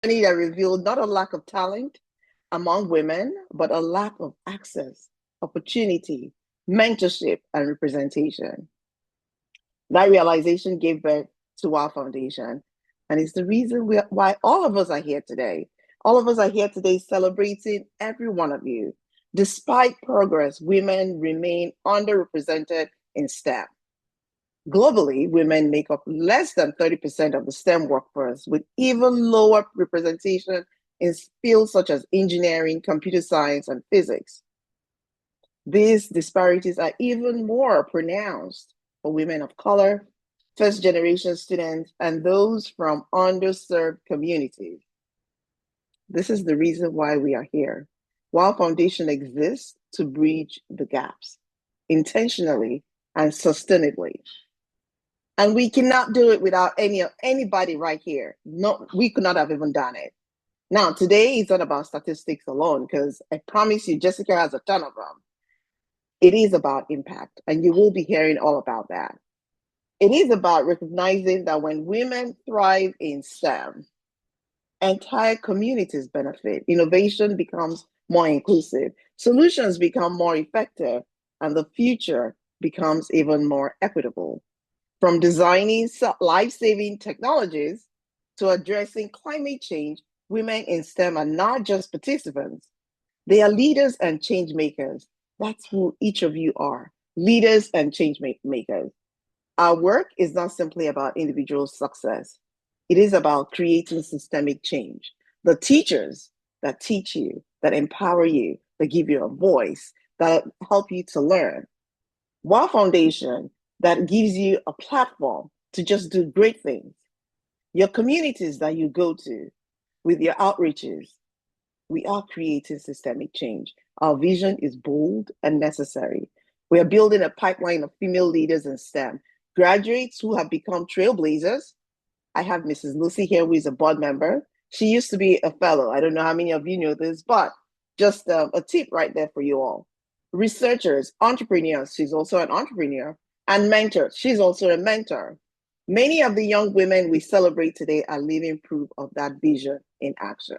Study that revealed not a lack of talent among women, but a lack of access, opportunity, mentorship, and representation. That realization gave birth to our foundation. And it's the reason why all of us are here today. All of us are here today celebrating every one of you. Despite progress, women remain underrepresented in STEM. Globally, women make up less than 30% of the STEM workforce, with even lower representation in fields such as engineering, computer science, and physics. These disparities are even more pronounced for women of color, first generation students, and those from underserved communities. This is the reason why we are here. WAAW Foundation exists to bridge the gaps intentionally and sustainably. And we cannot do it without anybody right here. No, we could not have even done it. Now, today is not about statistics alone, because I promise you, Jessica has a ton of them. It is about impact, and you will be hearing all about that. It is about recognizing that when women thrive in STEM, entire communities benefit, innovation becomes more inclusive, solutions become more effective, and the future becomes even more equitable. From designing life-saving technologies to addressing climate change, women in STEM are not just participants, they are leaders and change makers. That's who each of you are, leaders and change makers. Our work is not simply about individual success. It is about creating systemic change. The teachers that teach you, that empower you, that give you a voice, that help you to learn. WAAW Foundation that gives you a platform to just do great things. Your communities that you go to with your outreaches, we are creating systemic change. Our vision is bold and necessary. We are building a pipeline of female leaders in STEM, graduates who have become trailblazers. I have Mrs. Lucy here, who is a board member. She used to be a fellow. I don't know how many of you know this, but just a tip right there for you all. Researchers, entrepreneurs, she's also an entrepreneur, and mentors, she's also a mentor. Many of the young women we celebrate today are living proof of that vision in action.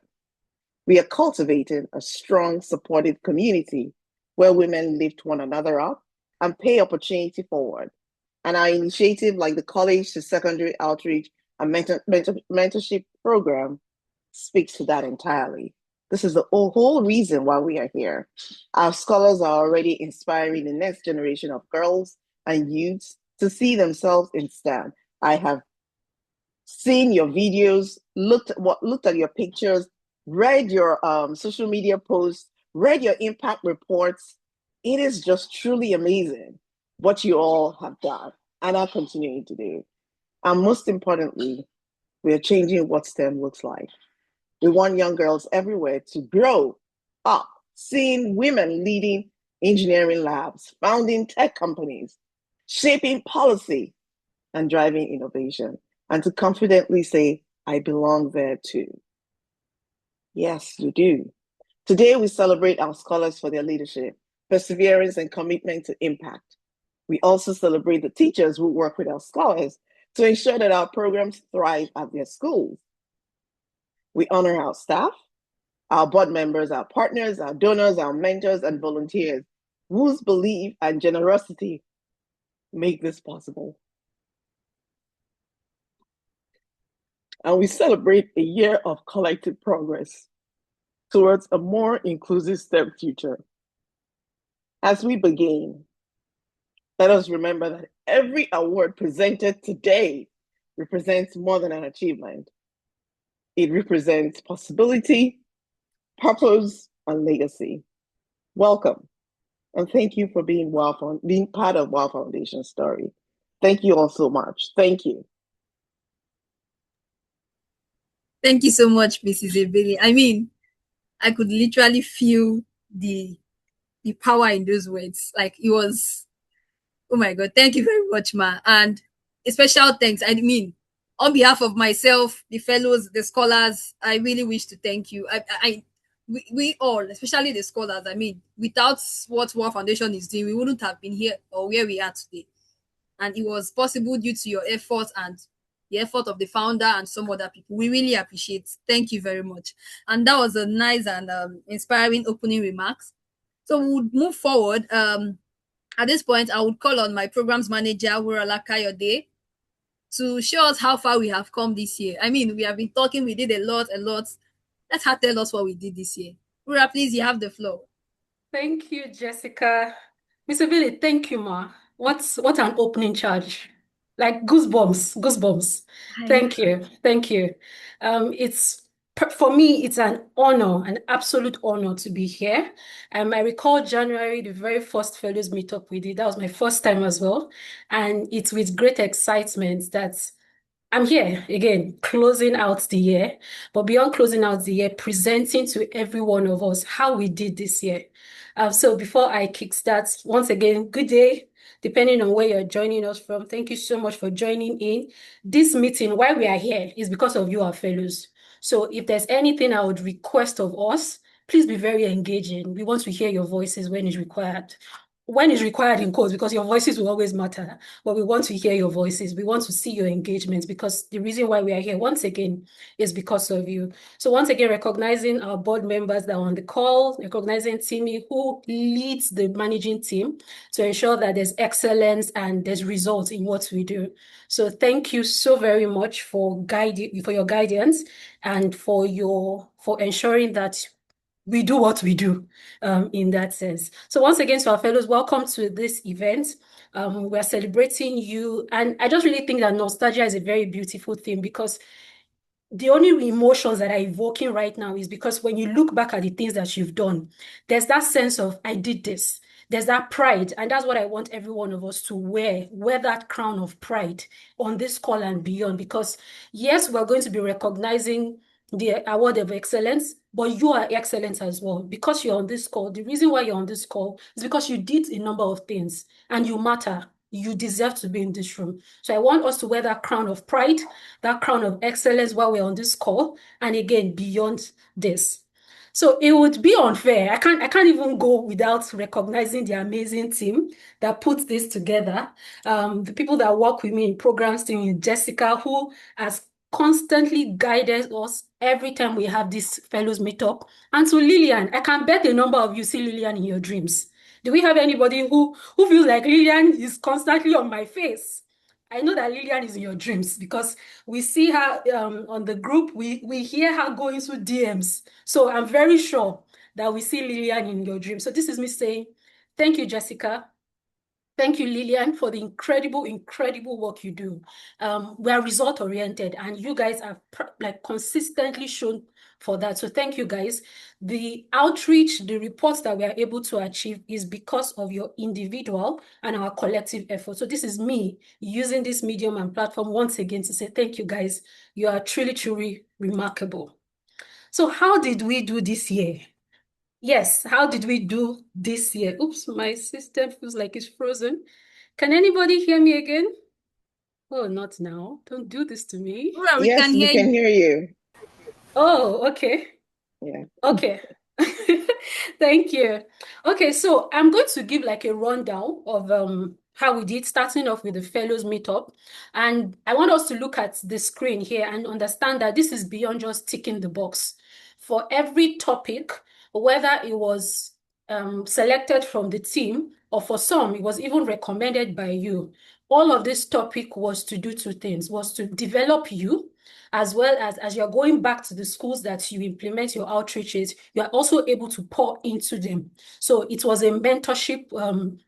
We are cultivating a strong, supportive community where women lift one another up and pay opportunity forward. And our initiative, like the College to Secondary Outreach and Mentorship Program, speaks to that entirely. This is the whole reason why we are here. Our scholars are already inspiring the next generation of girls and youths to see themselves in STEM. I have seen your videos, looked at your pictures, read your social media posts, read your impact reports. It is just truly amazing what you all have done and are continuing to do. And most importantly, we are changing what STEM looks like. We want young girls everywhere to grow up, seeing women leading engineering labs, founding tech companies, shaping policy, and driving innovation, and to confidently say, I belong there too. Yes, you do. Today, we celebrate our scholars for their leadership, perseverance, and commitment to impact. We also celebrate the teachers who work with our scholars to ensure that our programs thrive at their schools. We honor our staff, our board members, our partners, our donors, our mentors, and volunteers whose belief and generosity make this possible. And we celebrate a year of collective progress towards a more inclusive STEM future. As we begin, let us remember that every award presented today represents more than an achievement. It represents possibility, purpose, and legacy. Welcome, and thank you for being part of WAAW Foundation story. Thank you all so much. Thank you. Thank you so much, Mrs. Ebele. I mean, I could literally feel the power in those words. Like it was, oh my God, thank you very much, ma. And a special thanks. I mean, on behalf of myself, the fellows, the scholars, I really wish to thank you. We all, especially the scholars, I mean, without what WAAW Foundation is doing, we wouldn't have been here or where we are today. And it was possible due to your efforts and the effort of the founder and some other people. We really appreciate it. Thank you very much. And that was a nice and inspiring opening remarks. So we would move forward. At this point, I would call on my programs manager, Wurala Kayode, to show us how far we have come this year. I mean, we have been talking, we did a lot. Let her tell us what we did this year. Wura, please, you have the floor. Thank you, Jessica. Mr. Billy, thank you, ma. What an opening charge. Like goosebumps, goosebumps. I know. Thank you. Thank you. It's for me, it's an honor, an absolute honor to be here. I recall January, the very first fellows meetup we did. That was my first time as well. And it's with great excitement that I'm here again, closing out the year, but beyond closing out the year, presenting to every one of us how we did this year. So before I kickstart, once again, good day, depending on where you're joining us from. Thank you so much for joining in. This meeting, why we are here, is because of you, our fellows. So if there's anything I would request of us, please be very engaging. We want to hear your voices when it's required. When it's required in quotes, because your voices will always matter, but we want to hear your voices. We want to see your engagements because the reason why we are here, once again, is because of you. So once again, recognizing our board members that are on the call, recognizing Timmy, who leads the managing team to ensure that there's excellence and there's results in what we do. So thank you so very much for your guidance and for ensuring that we do what we do in that sense. So once again, to our fellows, welcome to this event. We're celebrating you. And I just really think that nostalgia is a very beautiful thing because the only emotions that are evoking right now is because when you look back at the things that you've done, there's that sense of, I did this. There's that pride. And that's what I want every one of us to wear that crown of pride on this call and beyond. Because yes, we're going to be recognizing the award of excellence, but you are excellent as well. Because you're on this call, the reason why you're on this call is because you did a number of things and you matter. You deserve to be in this room. So I want us to wear that crown of pride, that crown of excellence while we're on this call, and again, beyond this. So it would be unfair. I can't even go without recognizing the amazing team that puts this together. The people that work with me in programs team, Jessica, who has constantly guided us every time we have this fellows meetup. And to Lillian, I can bet a number of you see Lillian in your dreams. Do we have anybody who feels like Lillian is constantly on my face? I know that Lillian is in your dreams because we see her on the group. We hear her go into DMs. So I'm very sure that we see Lillian in your dreams. So this is me saying, thank you, Jessica. Thank you, Lillian, for the incredible, incredible work you do. We are result-oriented, and you guys have consistently shown for that. So thank you, guys. The outreach, the reports that we are able to achieve is because of your individual and our collective effort. So this is me using this medium and platform once again to say thank you, guys. You are truly, truly remarkable. So how did we do this year? Yes, how did we do this year? Oops, my system feels like it's frozen. Can anybody hear me again? Oh, not now. Don't do this to me. Wura, we can Yes, we hear can you. hear you. Oh, okay. Yeah. Okay. Thank you. Okay, so I'm going to give like a rundown of how we did, starting off with the fellows meetup. And I want us to look at the screen here and understand that this is beyond just ticking the box. For every topic, whether it was selected from the team or for some, it was even recommended by you. All of this topic was to do two things, was to develop you as well as you're going back to the schools that you implement your outreaches, you are also able to pour into them. So it was a mentorship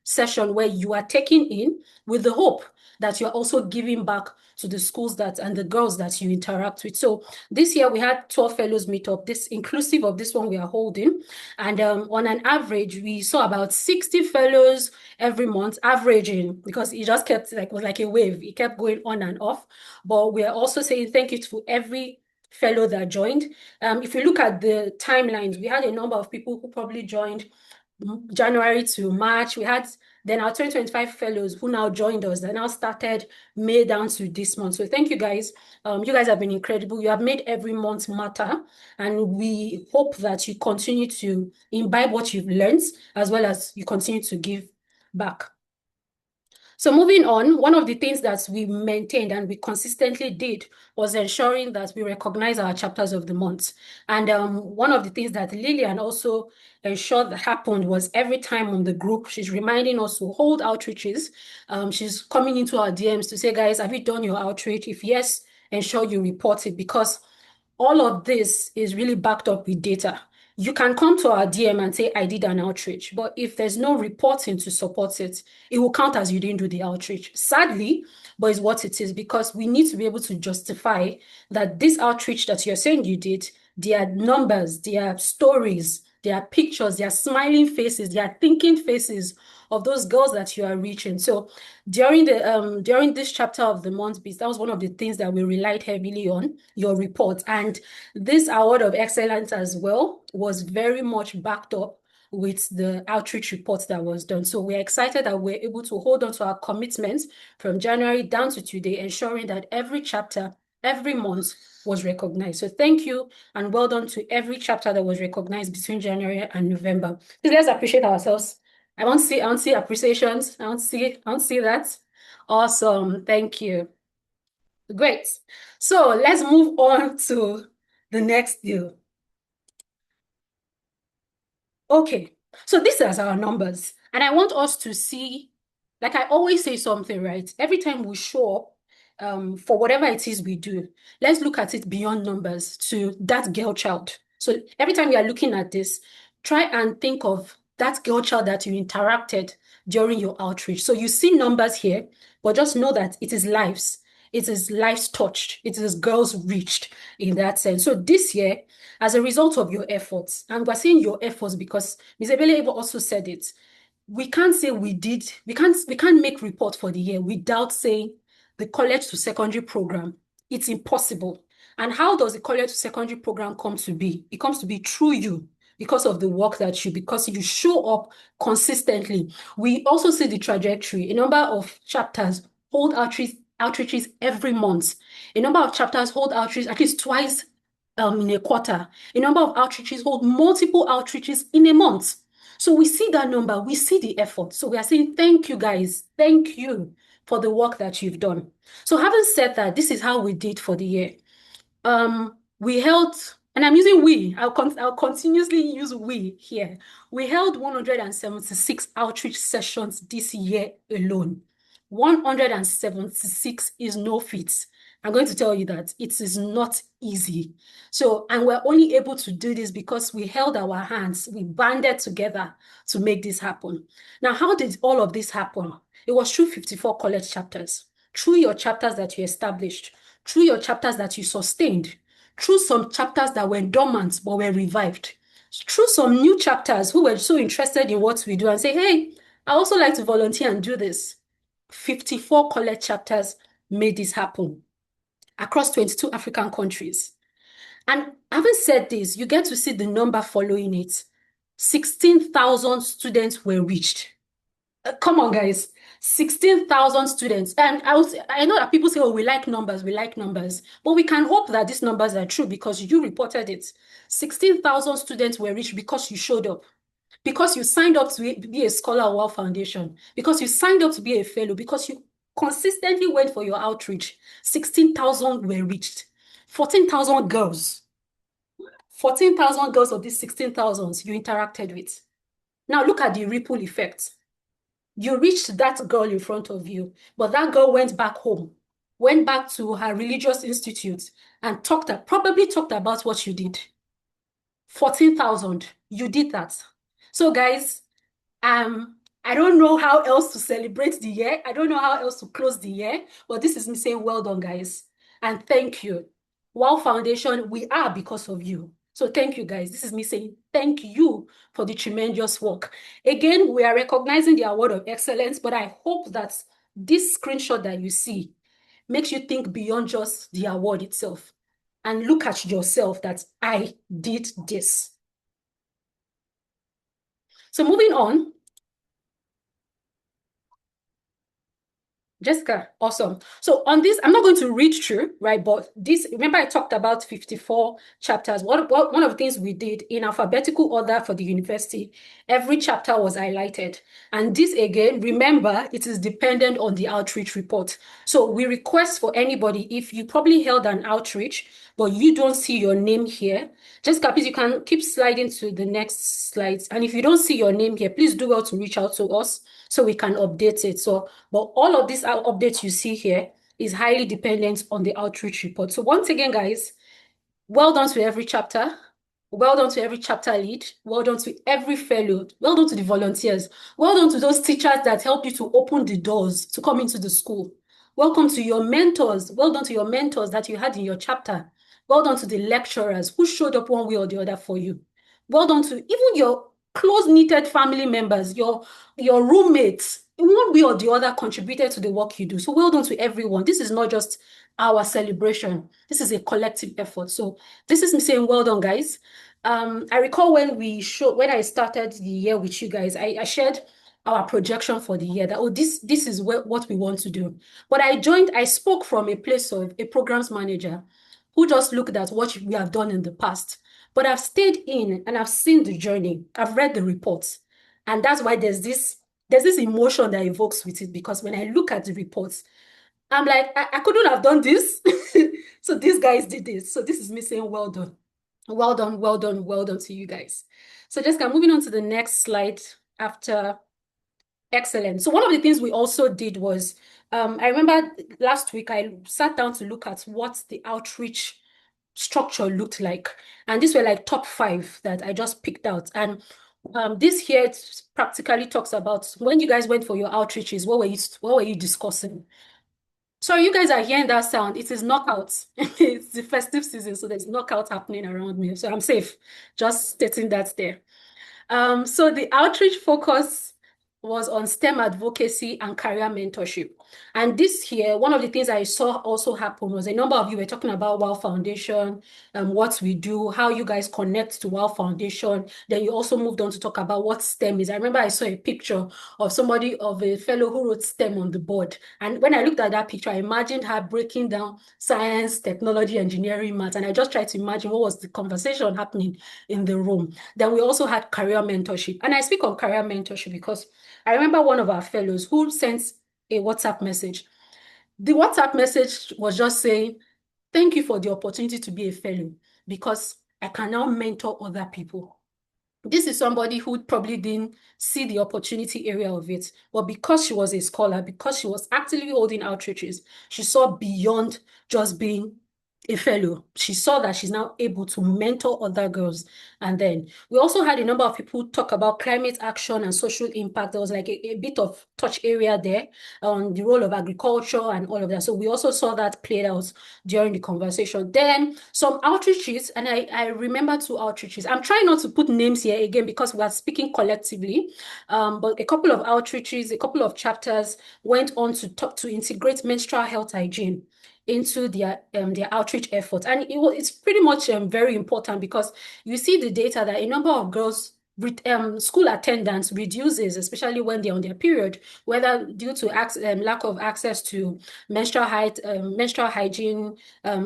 session where you are taking in with the hope that you're also giving back to the schools and the girls that you interact with. So this year we had 12 fellows meet up, this inclusive of this one we are holding. And on an average, we saw about 60 fellows every month, averaging, because it just kept was like a wave. It kept going on and off. But we are also saying thank you to every fellow that joined. If you look at the timelines, we had a number of people who probably joined January to March. We had then our 2025 fellows who now joined us that now started May down to this month. So thank you guys. You guys have been incredible. You have made every month matter. And we hope that you continue to imbibe what you've learned as well as you continue to give back. So moving on, one of the things that we maintained and we consistently did was ensuring that we recognize our chapters of the month. And one of the things that Lillian also ensured that happened was every time on the group, she's reminding us to hold outreaches. She's coming into our DMs to say, guys, have you done your outreach? If yes, ensure you report it, because all of this is really backed up with data. You can come to our DM and say, I did an outreach, but if there's no reporting to support it, it will count as you didn't do the outreach. Sadly, but it's what it is, because we need to be able to justify that this outreach that you're saying you did, there are numbers, there are stories, there are pictures, there are smiling faces, there are thinking faces of those girls that you are reaching. So during this chapter of the month, that was one of the things that we relied heavily on, your report. And this award of excellence as well was very much backed up with the outreach report that was done. So we're excited that we're able to hold on to our commitments from January down to today, ensuring that every chapter, every month was recognized. So thank you and well done to every chapter that was recognized between January and November. Please, let's appreciate ourselves. I want to see appreciations. I want to see that. Awesome. Thank you. Great. So let's move on to the next deal. Okay. So these are our numbers. And I want us to see, like I always say something, right? Every time we show up, for whatever it is we do, let's look at it beyond numbers to that girl child. So every time you are looking at this, try and think of that girl child that you interacted during your outreach. So you see numbers here, but just know that it is lives. It is lives touched. It is girls reached in that sense. So this year, as a result of your efforts, and we're saying your efforts because Ms. Ebele also said it, we can't say we can't make report for the year without saying the college to secondary program. It's impossible. And how does the college to secondary program come to be? It comes to be through you, because of the work that because you show up consistently. We also see the trajectory. A number of chapters hold outreaches every month. A number of chapters hold outreach at least twice in a quarter. A number of outreaches hold multiple outreaches in a month. So we see that number, we see the effort. So we are saying, thank you guys, thank you for the work that you've done. So having said that, this is how we did for the year. We held, and I'm using we, I'll continuously use we here. We held 176 outreach sessions this year alone. 176 is no feat. I'm going to tell you that it is not easy. So, and we're only able to do this because we held our hands, we banded together to make this happen. Now, how did all of this happen? It was through 54 college chapters, through your chapters that you established, through your chapters that you sustained, through some chapters that were dormant but were revived, through some new chapters who were so interested in what we do and say, hey, I also like to volunteer and do this. 54 college chapters made this happen across 22 African countries. And having said this, you get to see the number following it. 16,000 students were reached. Come on, guys. 16,000 students. And I know that people say, oh, we like numbers, but we can hope that these numbers are true because you reported it. 16,000 students were reached because you showed up, because you signed up to be a scholar of WAAW Foundation, because you signed up to be a fellow, because you consistently went for your outreach. 16,000 were reached. 14,000 girls. 14,000 girls of these 16,000 you interacted with. Now look at the ripple effect. You reached that girl in front of you, but that girl went back home, went back to her religious institute and probably talked about what you did. 14,000, you did that. So guys, I don't know how else to celebrate the year. I don't know how else to close the year, but this is me saying well done, guys. And thank you. WAAW Foundation, we are because of you. So thank you, guys. This is me saying thank you for the tremendous work. Again, we are recognizing the award of excellence, but I hope that this screenshot that you see makes you think beyond just the award itself and look at yourself that I did this. So moving on. Jessica, awesome. So on this, I'm not going to read through, right? But this, remember I talked about 54 chapters. One of the things we did in alphabetical order for the university, every chapter was highlighted. And this again, remember, it is dependent on the outreach report. So we request for anybody, if you probably held an outreach, but you don't see your name here, Jessica, please, you can keep sliding to the next slides. And if you don't see your name here, please do well to reach out to us so we can update it. So, but all of these updates you see here is highly dependent on the outreach report. So once again, guys, well done to every chapter. Well done to every chapter lead. Well done to every fellow. Well done to the volunteers. Well done to those teachers that help you to open the doors to come into the school. Welcome to your mentors. Well done to your mentors that you had in your chapter. Well done to the lecturers who showed up one way or the other for you. Well done to even your close-knitted family members, your roommates, in one way or the other contributed to the work you do. So well done to everyone. This is not just our celebration. This is a collective effort. So this is me saying, well done, guys. I recall when I started the year with you guys, I shared our projection for the year that, oh, this is what we want to do. But I spoke from a place of a programs manager who just looked at what we have done in the past. But I've stayed in and I've seen the journey. I've read the reports. And that's why there's this emotion that evokes with it, because when I look at the reports, I'm like, I couldn't have done this. So these guys did this. So this is me saying, well done. Well done, well done, well done to you guys. So Jessica, moving on to the next slide after excellent. So one of the things we also did was, I remember last week I sat down to look at what the outreach structure looked like. And these were like top 5 that I just picked out. And this here practically talks about when you guys went for your outreaches, what were you discussing? So you guys are hearing that sound. It is knockouts. It's the festive season, so there's knockout happening around me. So I'm safe. Just stating that there. So the outreach focus was on STEM advocacy and career mentorship. And this here, one of the things I saw also happen was a number of you were talking about WAAW Foundation, what we do, how you guys connect to WAAW Foundation. Then you also moved on to talk about what STEM is. I remember I saw a picture of a fellow who wrote STEM on the board. And when I looked at that picture, I imagined her breaking down science, technology, engineering, math. And I just tried to imagine what was the conversation happening in the room. Then we also had career mentorship. And I speak of career mentorship because I remember one of our fellows who sent a WhatsApp message. The WhatsApp message was just saying, thank you for the opportunity to be a fellow because I can now mentor other people. This is somebody who probably didn't see the opportunity area of it, but because she was a scholar, because she was actively holding outreaches, she saw beyond just being a fellow. She saw that she's now able to mentor other girls. And then we also had a number of people talk about climate action and social impact. There was like a bit of touch area there on the role of agriculture and all of that. So we also saw that played out during the conversation. Then some outreaches, and I remember 2 outreaches. I'm trying not to put names here again because we are speaking collectively. But a couple of outreaches, a couple of chapters went on to talk to integrate menstrual health hygiene into their outreach efforts. And it's pretty much very important because you see the data that a number of girls school attendance reduces, especially when they're on their period, whether due to lack of access to menstrual hygiene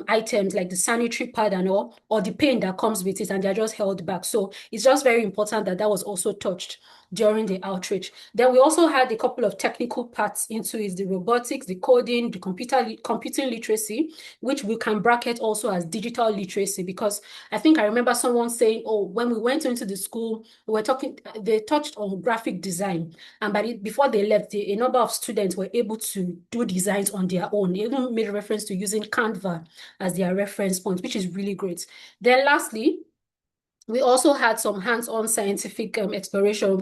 items like the sanitary pad and all, or the pain that comes with it, and they're just held back. So it's just very important that was also touched during the outreach. Then we also had a couple of technical parts into it, the robotics, the coding, the computing literacy, which we can bracket also as digital literacy, because I think I remember someone saying, oh, when we went into the school, they touched on graphic design. And before they left, a number of students were able to do designs on their own. They even made reference to using Canva as their reference point, which is really great. Then lastly, we also had some hands-on scientific exploration,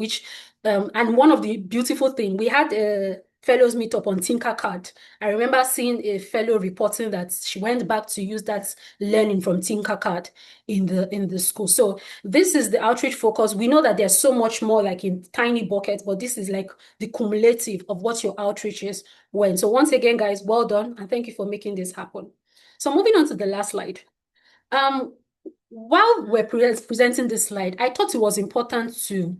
and one of the beautiful things, we had a fellows meet up on Tinkercad. I remember seeing a fellow reporting that she went back to use that learning from Tinkercad in the school. So this is the outreach focus. We know that there's so much more like in tiny buckets, but this is like the cumulative of what your outreaches went. So once again, guys, well done, and thank you for making this happen. So moving on to the last slide. While we're presenting this slide, I thought it was important to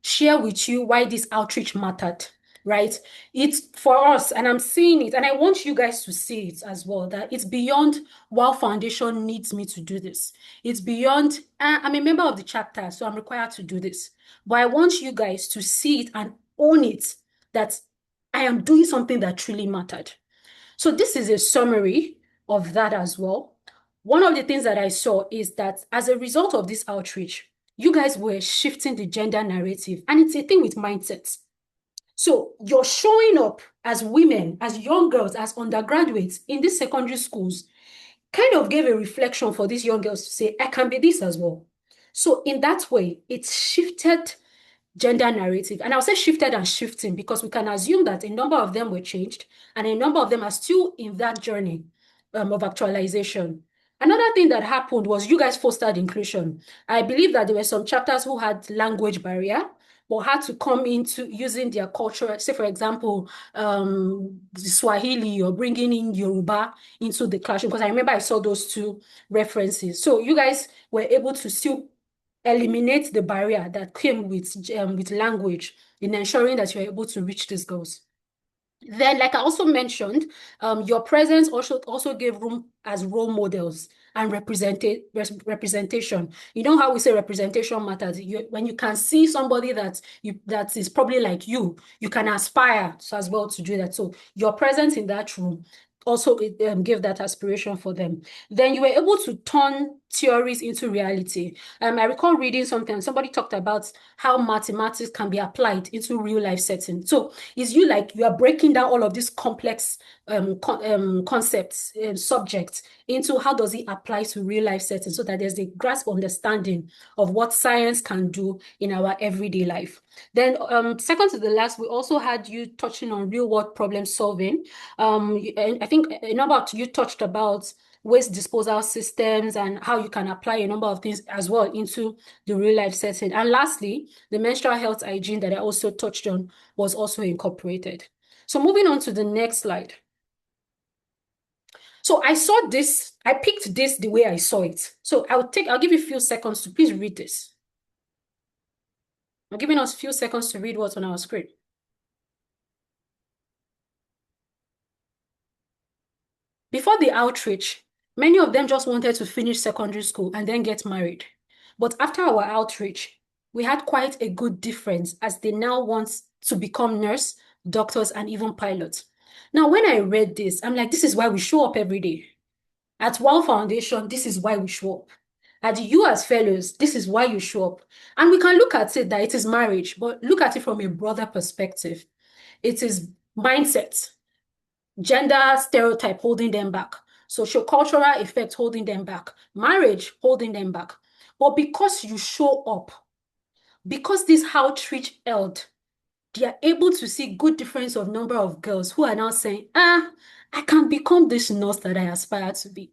share with you why this outreach mattered. right? It's for us, and I'm seeing it, and I want you guys to see it as well, that it's beyond WAAW Foundation needs me to do this. It's beyond, I'm a member of the chapter, so I'm required to do this. But I want you guys to see it and own it, that I am doing something that truly mattered. So this is a summary of that as well. One of the things that I saw is that as a result of this outreach, you guys were shifting the gender narrative, and it's a thing with mindsets. So you're showing up as women, as young girls, as undergraduates in these secondary schools, kind of gave a reflection for these young girls to say, I can be this as well. So in that way, it shifted gender narrative. And I'll say shifted and shifting because we can assume that a number of them were changed and a number of them are still in that journey of actualization. Another thing that happened was you guys fostered inclusion. I believe that there were some chapters who had language barrier but had to come into using their culture, say for example, Swahili or bringing in Yoruba into the classroom, because I remember I saw those two references. So you guys were able to still eliminate the barrier that came with language in ensuring that you're able to reach these goals. Then, like I also mentioned, your presence also gave room as role models and representation. You know how we say representation matters. When you can see somebody that is probably like you can aspire to as well to do that. So your presence in that room also gave that aspiration for them. Then you were able to turn theories into reality. I recall reading something, somebody talked about how mathematics can be applied into real life settings. So it's you like you are breaking down all of these complex concepts, subjects into how does it apply to real life settings so that there's a grasp understanding of what science can do in our everyday life. Then second to the last, we also had you touching on real world problem solving. And I think a number of you touched about waste disposal systems and how you can apply a number of things as well into the real life setting. And lastly, the menstrual health hygiene that I also touched on was also incorporated. So moving on to the next slide. So I saw this, I picked this the way I saw it. So I'll give you a few seconds to please read this. I'm giving us a few seconds to read what's on our screen. Before the outreach, many of them just wanted to finish secondary school and then get married. But after our outreach, we had quite a good difference as they now want to become nurse, doctors, and even pilots. Now, when I read this, I'm like, this is why we show up every day. At WAAW Foundation, this is why we show up. At you as fellows, this is why you show up. And we can look at it that it is marriage, but look at it from a broader perspective. It is mindset, gender stereotype holding them back, sociocultural effect holding them back, marriage holding them back. But because you show up, because this outreach held, they are able to see good difference of number of girls who are now saying, I can become this nurse that I aspire to be.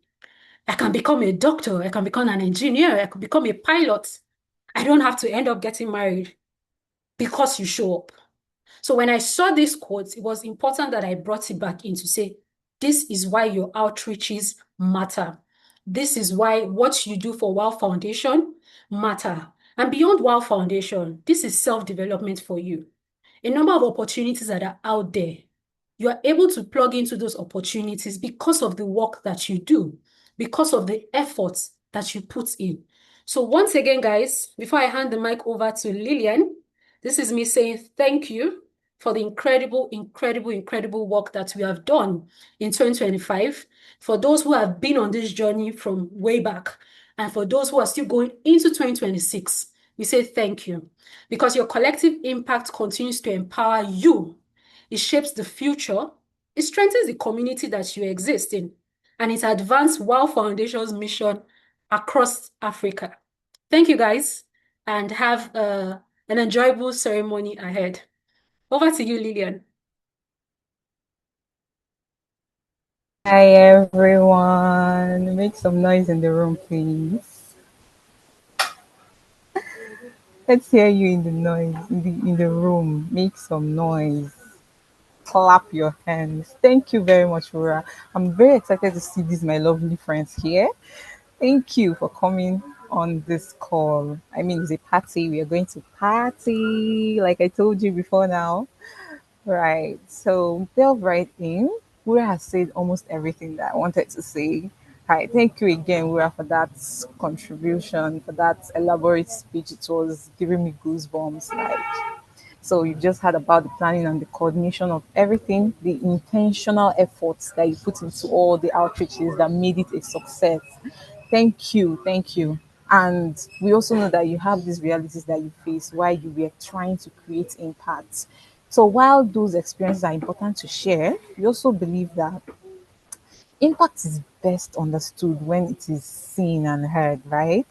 I can become a doctor. I can become an engineer. I could become a pilot. I don't have to end up getting married because you show up. So when I saw this quote, it was important that I brought it back in to say, this is why your outreaches matter. This is why what you do for WAAW Foundation matter. And beyond WAAW Foundation, this is self-development for you. A number of opportunities that are out there. You are able to plug into those opportunities because of the work that you do, because of the efforts that you put in. So once again, guys, before I hand the mic over to Lillian, this is me saying thank you for the incredible, incredible, incredible work that we have done in 2025. For those who have been on this journey from way back, and for those who are still going into 2026, we say thank you because your collective impact continues to empower you. It shapes the future. It strengthens the community that you exist in, and it advances WAAW Foundation's mission across Africa. Thank you, guys, and have an enjoyable ceremony ahead. Over to you, Lillian. Hi everyone. Make some noise in the room, please. Let's hear you in the noise in the room. Make some noise. Clap your hands. Thank you very much, Rora. I'm very excited to see these my lovely friends here. Thank you for coming on this call. I mean, it's a party. We are going to party, like I told you before now. Right. So delve right in. Wura has said almost everything that I wanted to say. Hi, thank you again, Wura, for that contribution, for that elaborate speech. It was giving me goosebumps. Like, so you just heard about the planning and the coordination of everything, the intentional efforts that you put into all the outreaches that made it a success. Thank you, thank you. And we also know that you have these realities that you face while you were trying to create impact. So while those experiences are important to share, we also believe that impact is best understood when it is seen and heard, right?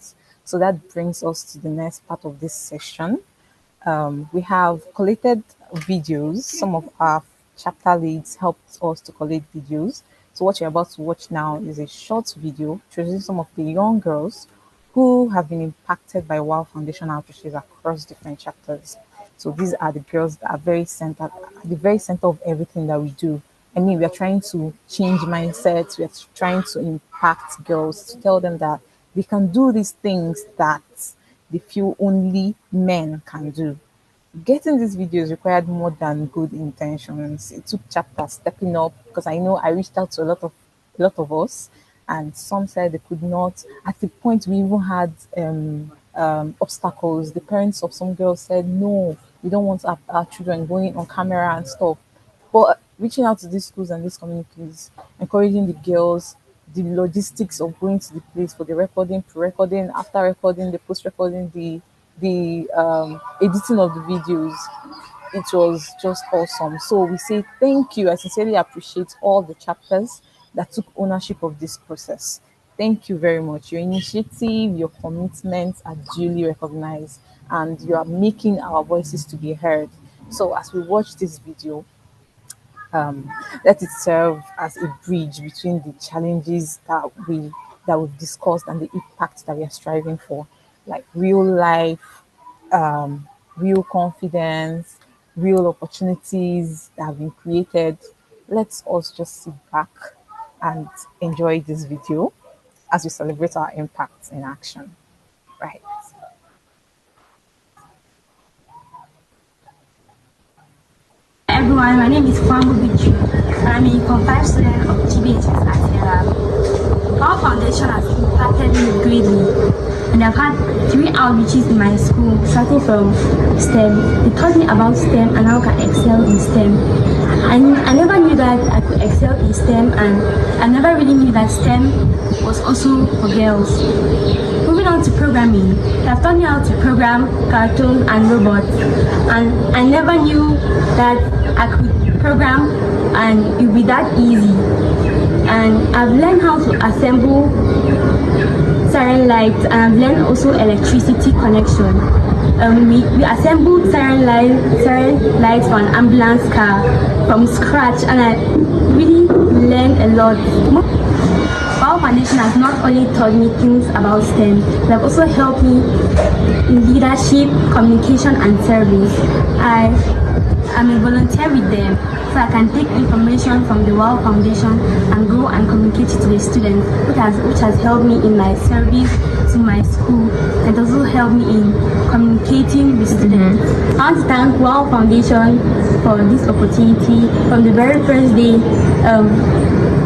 So that brings us to the next part of this session. We have collated videos. Some of our chapter leads helped us to collate videos. So what you're about to watch now is a short video showing some of the young girls who have been impacted by WAAW Foundation outreaches across different chapters. So these are the girls that are very centered at the very center of everything that we do. I mean, we are trying to change mindsets. We are trying to impact girls to tell them that they can do these things that they feel only men can do. Getting these videos required more than good intentions. It took chapters stepping up because I know I reached out to a lot of us, and some said they could not. At the point, we even had obstacles. The parents of some girls said, "No, we don't want our children going on camera and stuff." But reaching out to these schools and these communities, encouraging the girls, the logistics of going to the place for the recording, pre-recording, after recording, the post-recording, the editing of the videos, it was just awesome. So we say thank you. I sincerely appreciate all the chapters that took ownership of this process. Thank you very much. Your initiative, your commitments are duly recognized, and you are making our voices to be heard. So as we watch this video, um, let it serve as a bridge between the challenges that we've discussed and the impact that we are striving for, like real life, real confidence, real opportunities that have been created. Let's us just sit back and enjoy this video as we celebrate our impact in action. Right. Everyone, my name is Kwambu Bichu. I'm a confirmed student of GBHS at Sierra. Our foundation has impacted me greatly, and I've had 3 outreaches in my school, starting from STEM. They taught me about STEM and how I can excel in STEM. I never knew that I could excel in STEM, and I never really knew that STEM was also for girls. Moving on to programming, they have taught me how to program cartoons and robots, and I never knew that I could program and it would be that easy. And I've learned how to assemble siren lights, and I've learned also electricity connection. We assembled siren lights for an ambulance car from scratch, and I really learned a lot. WAAW Foundation has not only taught me things about STEM, but have also helped me in leadership, communication, and service. I'm a volunteer with them, so I can take information from the WAAW Foundation and go and communicate it to the students, which has helped me in my service to my school, and also helped me in communicating with students. I want to thank WAAW Foundation for this opportunity from the very first day,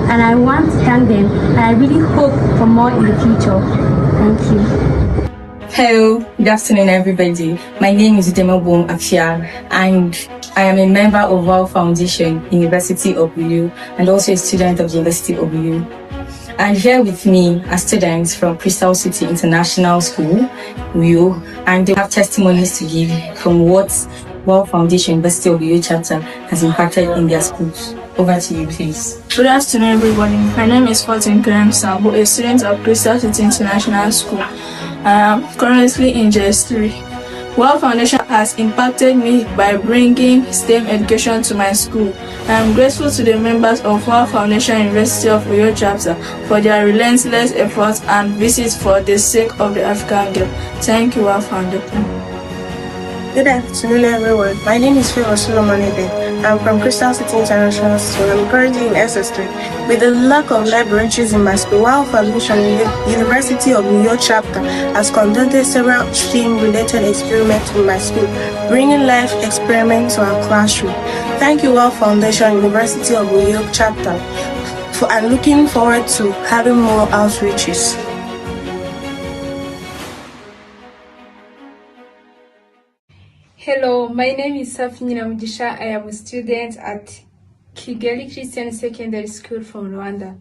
and I want to thank them, and I really hope for more in the future. Thank you. Hello, good afternoon, everybody. My name is Udemobum Afia, and I am a member of WAAW Foundation, University of WU, and also a student of the University of WU. And here with me are students from Crystal City International School, WU, and they have testimonies to give from what WAAW Foundation University of WU chapter has impacted in their schools. Over to you, please. Good afternoon, everybody. My name is Fortin Kerem Sambo, a student of Crystal City International School. I am currently in JS3. WAAW Foundation has impacted me by bringing STEM education to my school. I am grateful to the members of WAAW Foundation University of Oyo chapter for their relentless efforts and visits for the sake of the African girl. Thank you, WAAW Foundation. Good afternoon, everyone. My name is Faye Osolomonide. I'm from Crystal City International School. I'm currently in SS3. With the lack of laboratories in my school, WAAW Foundation University of New York chapter has conducted several STEAM-related experiments in my school, bringing life experiments to our classroom. Thank you, WAAW Foundation University of New York chapter, and looking forward to having more outreaches. Hello, my name is Safina Mugisha. I am a student at Kigali Christian Secondary School from Rwanda.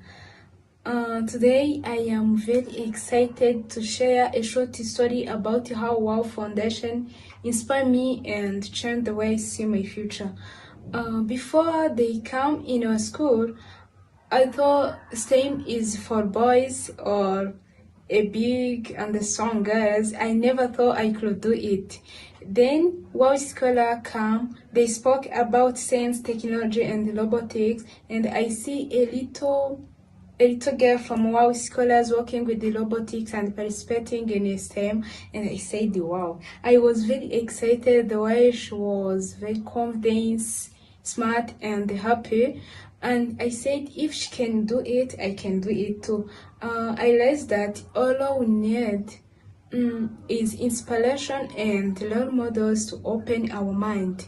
Today, I am very excited to share a short story about how WAAW Foundation inspired me and changed the way I see my future. Before they come in our school, I thought STEM is for boys or a big and strong girls. I never thought I could do it. Then while scholar come, they spoke about science, technology, and robotics, and I see a little girl from WAAW Scholars working with the robotics and participating in STEM, and I said, wow. I was very excited the way she was very confident, smart, and happy. And I said, if she can do it, I can do it too. I realized that all we need is inspiration and role models to open our mind.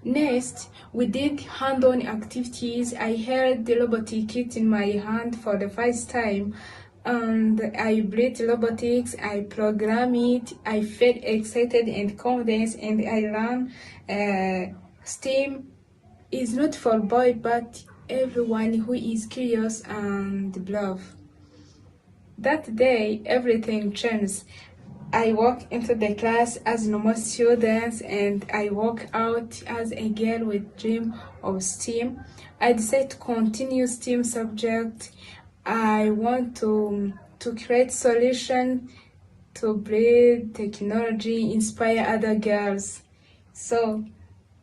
Next, we did hand-on activities. I held the robotic kit in my hand for the first time, and I built robotics, I programmed it, I felt excited and confident, and I learned STEAM is not for boy but everyone who is curious and brave. That day, everything changed. I walk into the class as normal students and I walk out as a girl with dream of STEAM. I decided to continue STEAM subject. I want to create solution to breed technology, inspire other girls. So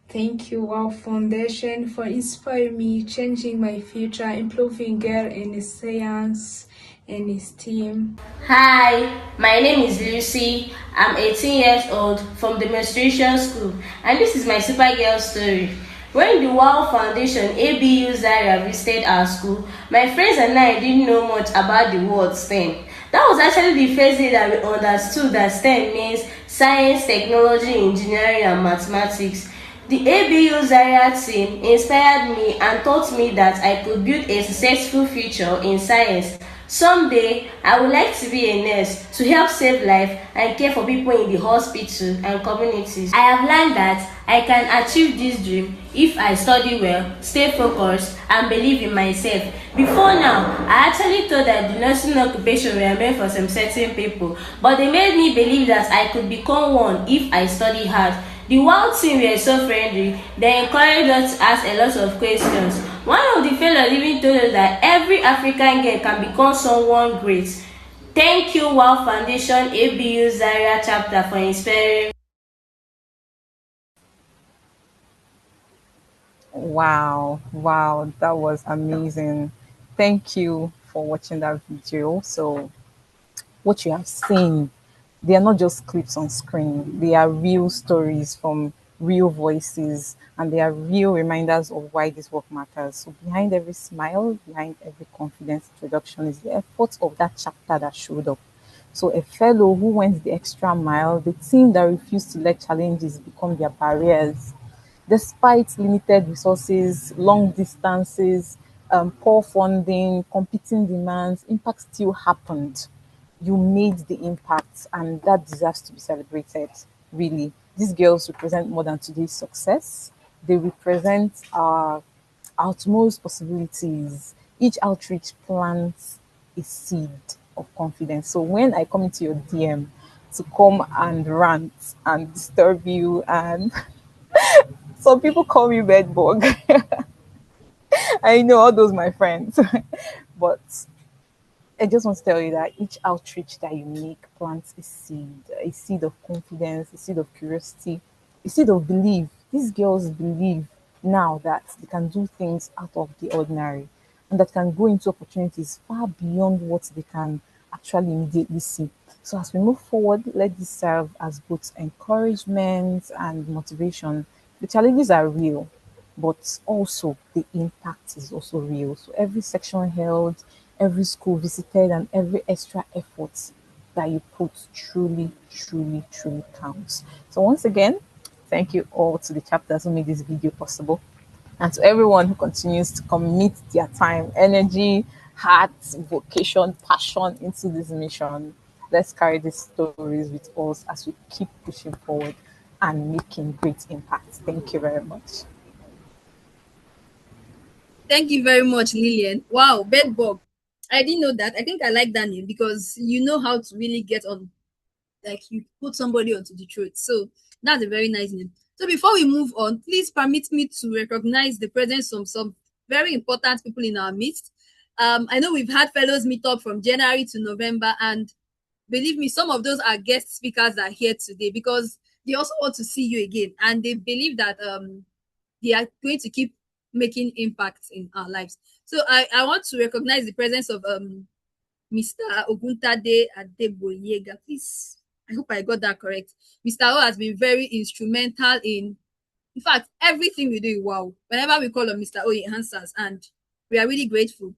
thank you, WAAW Foundation, for inspiring me, changing my future, improving girl in science and STEAM. Hi, my name is Lucy. I'm 18 years old from Demonstration School, and this is my Supergirl story. When the WAAW Foundation ABU Zaria visited our school, my friends and I didn't know much about the word STEM. That was actually the first day that we understood that STEM means science, technology, engineering, and mathematics. The ABU Zaria team inspired me and taught me that I could build a successful future in science. Someday, I would like to be a nurse to help save life and care for people in the hospital and communities. I have learned that I can achieve this dream if I study well, stay focused, and believe in myself. Before now, I actually thought that the nursing occupation were meant for some certain people, but they made me believe that I could become one if I study hard. The WAAW team were so friendly. They encouraged us to ask a lot of questions. One of the fellows even told us that every African girl can become someone great. Thank you, WAAW Foundation ABU Zaria chapter, for inspiring. Wow, wow, that was amazing. Thank you for watching that video. So, what you have seen, they are not just clips on screen, they are real stories from real voices, and they are real reminders of why this work matters. So, behind every smile, behind every confidence introduction is the effort of that chapter that showed up. So, a fellow who went the extra mile, the team that refused to let challenges become their barriers. Despite limited resources, long distances, poor funding, competing demands, impact still happened. You made the impact, and that deserves to be celebrated. Really, these girls represent more than today's success. They represent our utmost possibilities. Each outreach plants a seed of confidence. So when I come into your DM to come and rant and disturb you, and some people call me bedbug. I know all those my friends, but I just want to tell you that each outreach that you make plants a seed of confidence, a seed of curiosity, a seed of belief. These girls believe now that they can do things out of the ordinary and that can go into opportunities far beyond what they can actually immediately see. So as we move forward, let this serve as both encouragement and motivation The challenges are real, but also the impact is also real. So every section held, every school visited, and every extra effort that you put truly, truly, truly counts. So once again, thank you all to the chapters who made this video possible, and to everyone who continues to commit their time, energy, heart, vocation, passion into this mission. Let's carry these stories with us as we keep pushing forward and making great impact. Thank you very much. Thank you very much, Lillian. Wow, bedbug. I didn't know that. I think I like that name because you know how to really get on, like you put somebody onto the truth. So that's a very nice name. So before we move on, please permit me to recognize the presence of some very important people in our midst. I know we've had fellows meet up from January to November, and believe me, some of those are guest speakers that are here today because they also want to see you again, and they believe that they are going to keep making impacts in our lives. So I want to recognize the presence of Mr. Oguntade Adeboyega. Please, I hope I got that correct. Mr. O has been very instrumental in fact, everything we do in WAAW. Whenever we call on Mr. O, he answers, and we are really grateful.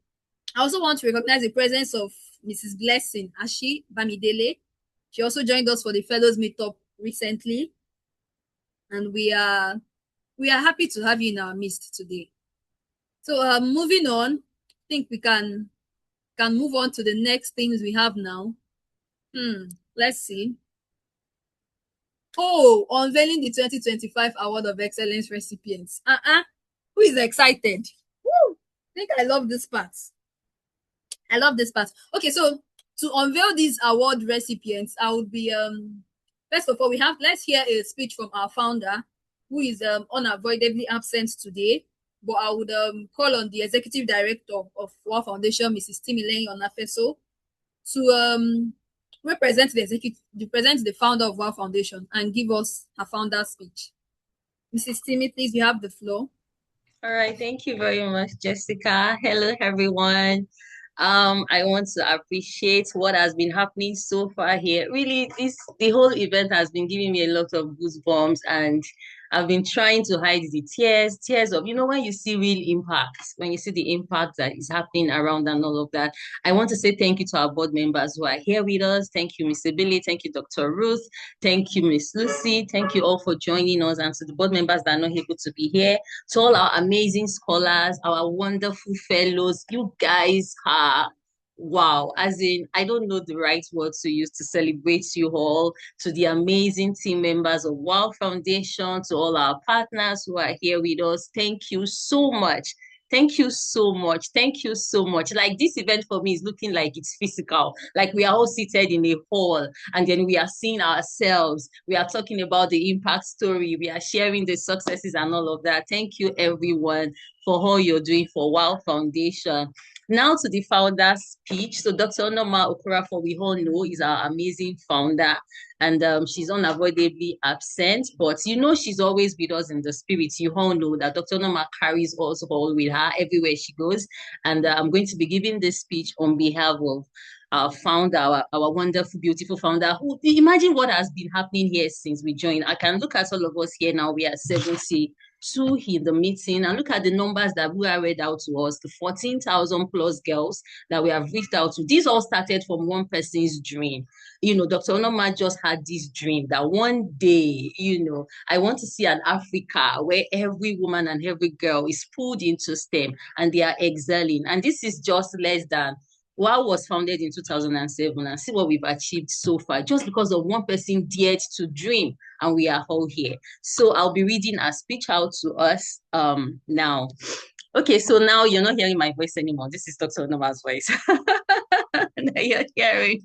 I also want to recognize the presence of Mrs. Blessing Ashi Bamidele. She also joined us for the Fellows Meetup recently, and we are happy to have you in our midst today. So moving on, I think we can move on to the next things we have now. Let's see. Oh, unveiling the 2025 Award of Excellence recipients. Who is excited? Woo! I think I love this part. I love this part. Okay, so to unveil these award recipients, I would be first of all, let's hear a speech from our founder, who is unavoidably absent today. But I would call on the executive director of WAAW Foundation, Mrs. Timileyin Onafeso, to represent the founder of WAAW Foundation and give us her founder speech. Mrs. Timmy, please, you have the floor. All right, thank you very much, Jessica. Hello, everyone. I want to appreciate what has been happening so far here. Really, the whole event has been giving me a lot of goosebumps, and I've been trying to hide the tears of, when you see real impact, when you see the impact that is happening around and all of that. I want to say thank you to our board members who are here with us. Thank you, Miss Billy. Thank you, Dr. Ruth. Thank you, Miss Lucy. Thank you all for joining us, and to the board members that are not able to be here, to all our amazing scholars, our wonderful fellows. You guys are wow. As in, I don't know the right words to use to celebrate you all. To the amazing team members of WAAW Foundation, to all our partners who are here with us, thank you so much. Thank you so much. Thank you so much. Like, this event for me is looking like it's physical. Like, we are all seated in a hall, and then we are seeing ourselves. We are talking about the impact story. We are sharing the successes and all of that. Thank you, everyone, for all you're doing for WAAW Foundation. Now to the founder's speech. So Dr. Onoma Okorafor, we all know, is our amazing founder, and she's unavoidably absent, but she's always with us in the spirit. You all know that Dr. Onoma carries us all with her everywhere she goes, and I'm going to be giving this speech on behalf of our founder, our wonderful, beautiful founder. Who, imagine what has been happening here since we joined. I can look at all of us here now. We are 72 in the meeting, and look at the numbers that we are read out to us, the 14,000 plus girls that we have reached out to. This all started from one person's dream. Dr. Onoma just had this dream that one day, I want to see an Africa where every woman and every girl is pulled into STEM and they are excelling. And this is just less than WAAW was founded in 2007, and see what we've achieved so far, just because of one person dared to dream, and we are all here. So I'll be reading a speech out to us now. Okay, so now you're not hearing my voice anymore. This is Dr. Onoma's voice. Now you're hearing.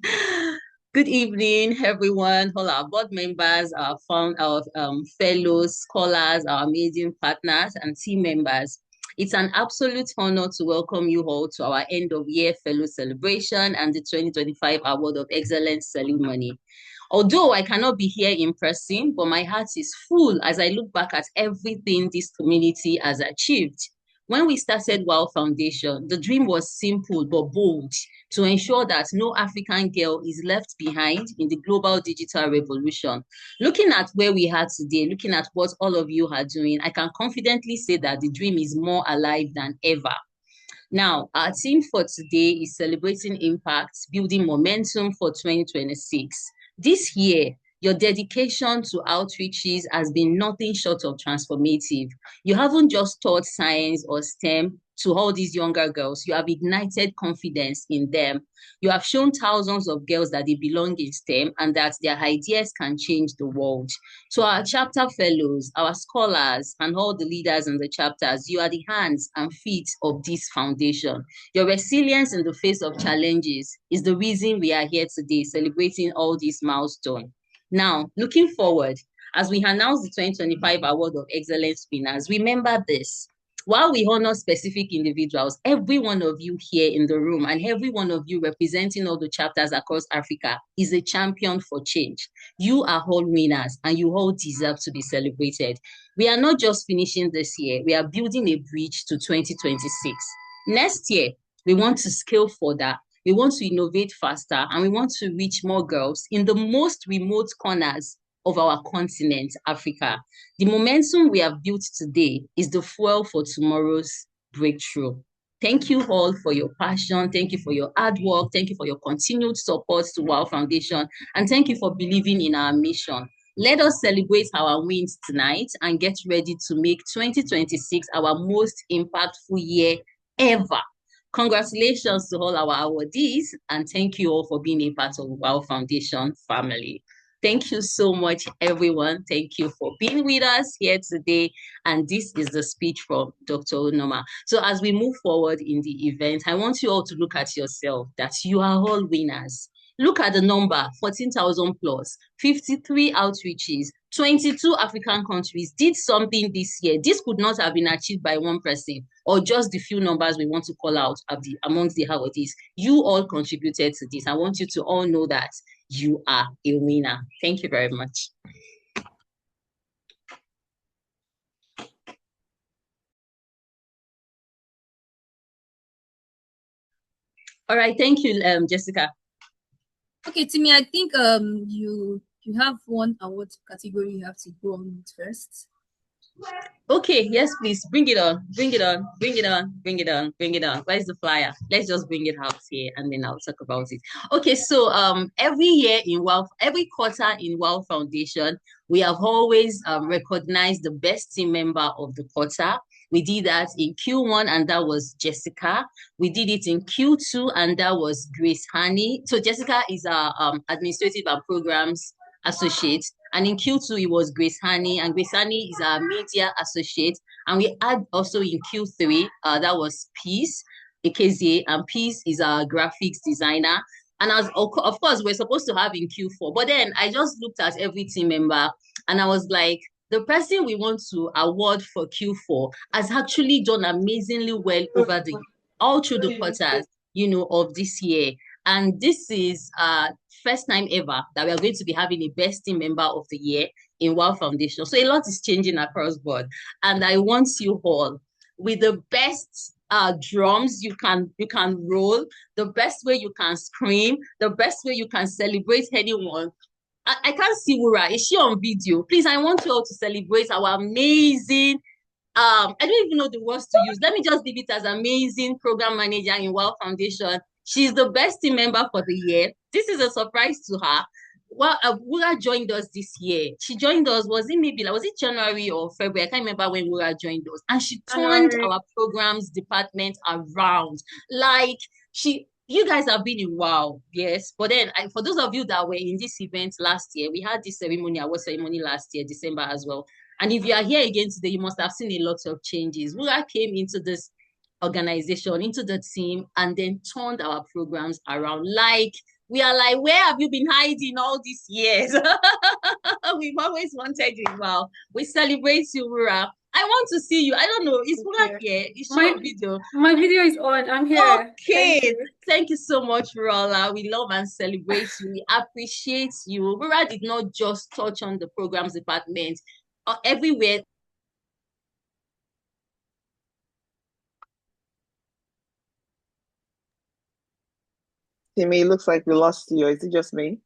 Good evening, everyone, all our board members, our fellows, scholars, our amazing partners, and team members. It's an absolute honor to welcome you all to our end of year fellow celebration and the 2025 Award of Excellence ceremony. Although I cannot be here in person, but my heart is full as I look back at everything this community has achieved. When we started WAAW Foundation, the dream was simple but bold, to ensure that no African girl is left behind in the global digital revolution. Looking at where we are today, looking at what all of you are doing, I can confidently say that the dream is more alive than ever. Now, our theme for today is celebrating impact, building momentum for 2026. This year, your dedication to outreaches has been nothing short of transformative. You haven't just taught science or STEM to all these younger girls. You have ignited confidence in them. You have shown thousands of girls that they belong in STEM and that their ideas can change the world. To our chapter fellows, our scholars, and all the leaders in the chapters, you are the hands and feet of this foundation. Your resilience in the face of challenges is the reason we are here today celebrating all these milestones. Now, looking forward, as we announce the 2025 Award of Excellence winners, remember this. While we honor specific individuals, every one of you here in the room and every one of you representing all the chapters across Africa is a champion for change. You are all winners and you all deserve to be celebrated. We are not just finishing this year, we are building a bridge to 2026. Next year, we want to scale further, we want to innovate faster, and we want to reach more girls in the most remote corners of our continent, Africa. The momentum we have built today is the fuel for tomorrow's breakthrough. Thank you all for your passion. Thank you for your hard work. Thank you for your continued support to WAAW Foundation. And thank you for believing in our mission. Let us celebrate our wins tonight and get ready to make 2026 our most impactful year ever. Congratulations to all our awardees, and thank you all for being a part of WAAW Foundation family. Thank you so much, everyone. Thank you for being with us here today. And this is the speech from Dr. Onoma. So as we move forward in the event, I want you all to look at yourself, that you are all winners. Look at the number, 14,000 plus, 53 outreaches, 22 African countries did something this year. This could not have been achieved by one person or just the few numbers we want to call out amongst the awardees. You all contributed to this. I want you to all know that you are a winner. Thank you very much. All right, thank you, Jessica. Okay, Timmy, I think you have one award category you have to go on with first. Okay, yes, please. Bring it on. Bring it on. Bring it on. Bring it on. Bring it on. Where's the flyer? Let's just bring it out here and then I'll talk about it. Okay, so every year in WAAW, every quarter in WAAW Foundation, we have always recognized the best team member of the quarter. We did that in Q1 and that was Jessica. We did it in Q2 and that was Grace Honey. So Jessica is our administrative and programs associate. And in Q2, it was Grace Honey, and Grace Honey is our media associate. And we had also in Q3, that was Peace, Ikezie, and Peace is our graphics designer. And as of course, we're supposed to have in Q4. But then I just looked at every team member and I was like, the person we want to award for Q4 has actually done amazingly well over the all through the quarters, of this year. And this is first time ever that we are going to be having a best team member of the year in WAAW Foundation. So a lot is changing across board. And I want you all with the best drums you can roll, the best way you can scream, the best way you can celebrate anyone. I can't see Wura. Is she on video? Please, I want you all to celebrate our amazing I don't even know the words to use. Let me just leave it as amazing program manager in WAAW Foundation. She's the best team member for the year. This is a surprise to her. Well, Wura joined us this year. She joined us, was it January or February? I can't remember when Wura joined us. And she turned our programs department around. Like, you guys have been in WAAW, yes. But then, for those of you that were in this event last year, we had this award ceremony last year, December as well. And if you are here again today, you must have seen a lot of changes. Wura came into this organization, into the team, and then turned our programs around. Like, we are like, where have you been hiding all these years? We've always wanted you. Wow. We celebrate you, Wura. I want to see you. I don't know. Is Wura here? Is she on video? My video is on. I'm here. Okay. Thank you so much, Rola. We love and celebrate you. We appreciate you. Wura did not just touch on the programs department. Everywhere Timmy, it looks like we lost you. Is it just me?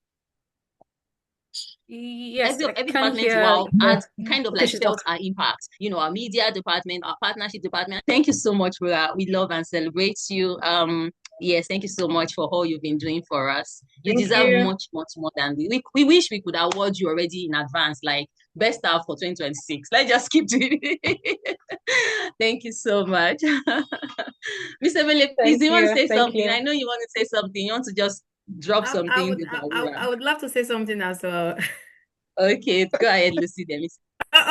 Yes, I Every can department hear. wow had kind of Okay, like she's felt back. our impact. Our media department, our partnership department. Thank you so much, Rura. We love and celebrate you. Yes, thank you so much for all you've been doing for us. You Thank deserve you. much, much more than we wish we could award you already in advance, like best staff for 2026. Let's just keep doing it. Thank you so much. Mr. Bele, please, Thank do you want to you. say Thank something? I you. know you want to say something. You want to just drop something about Rura. I would love to say something as well. Okay, go ahead, Lucy. Then.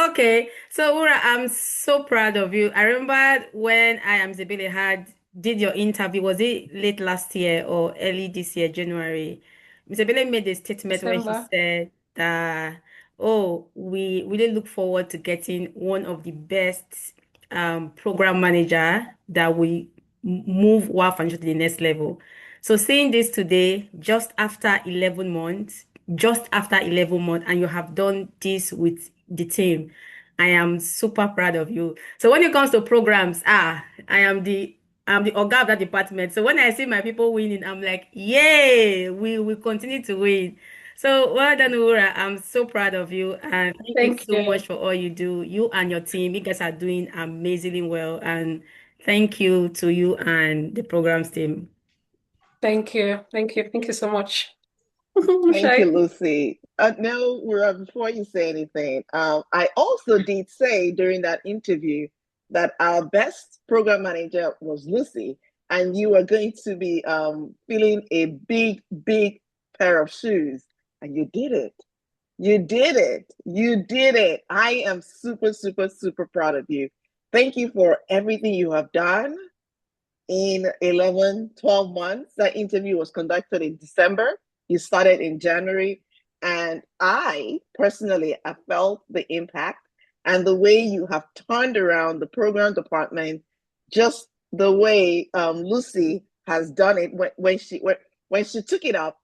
Okay, so Ura, I'm so proud of you. I remember when I am Zebele had did your interview, was it late last year or early this year, January? Zebele made a statement where he December. said that, oh, we really look forward to getting one of the best program manager that we move WAAW Foundation to the next level. So seeing this today, just after 11 months, and you have done this with the team, I am super proud of you. So when it comes to programs, I'm the organ of that department. So when I see my people winning, I'm like, yay, we will continue to win. So well done, Ura. I'm so proud of you, and thank you Thank so you. much for all you do. You and your team, you guys are doing amazingly well. And thank you to you and the programs team. Thank you. Thank you. Thank you so much. Thank you, Shy. Lucy. No, before you say anything, I also did say during that interview that our best program manager was Lucy, and you are going to be filling a big, big pair of shoes, and you did it. You did it. You did it. I am super, super, super proud of you. Thank you for everything you have done in 11, 12 months. That interview was conducted in December. You started in January. And I personally, I felt the impact and the way you have turned around the program department, just the way Lucy has done it when she took it up,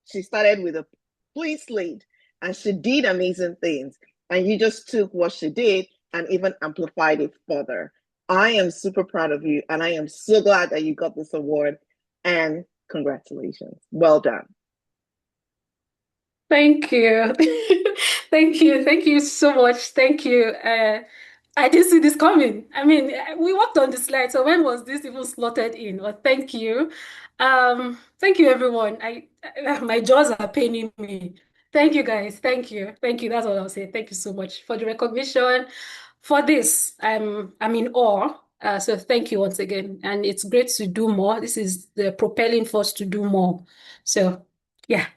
she started with a clean slate and she did amazing things. And you just took what she did and even amplified it further. I am super proud of you, and I am so glad that you got this award. And congratulations. Well done. Thank you. Thank you. Thank you so much. Thank you. I didn't see this coming. I mean, we worked on the slide, so when was this even slotted in? Well, thank you. Thank you, everyone. My jaws are paining me. Thank you, guys. Thank you. Thank you. That's all I'll say. Thank you so much for the recognition. For this, I'm in awe. So thank you once again. And it's great to do more. This is the propelling force to do more. So yeah.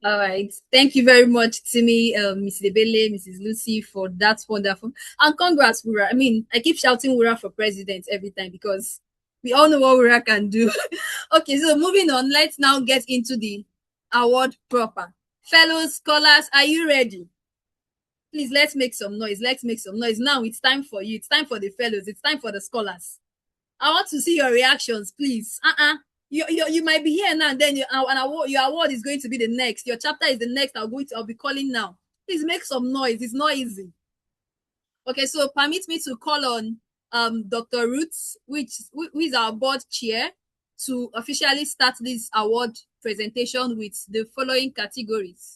All right. Thank you very much, Timmy, Mrs. Debele, Mrs. Lucy, for that wonderful. And congrats, Wura. I mean, I keep shouting Wura for president every time because we all know what Wura can do. Okay, so moving on, let's now get into the award proper. Fellow scholars, are you ready? Please, let's make some noise. Let's make some noise. Now it's time for you. It's time for the fellows. It's time for the scholars. I want to see your reactions, please. You might be here now, and then your award is going to be the next. Your chapter is the next. I'll be calling now. Please make some noise. It's not easy. Okay, so permit me to call on Dr. Roots, who is our board chair, to officially start this award presentation with the following categories.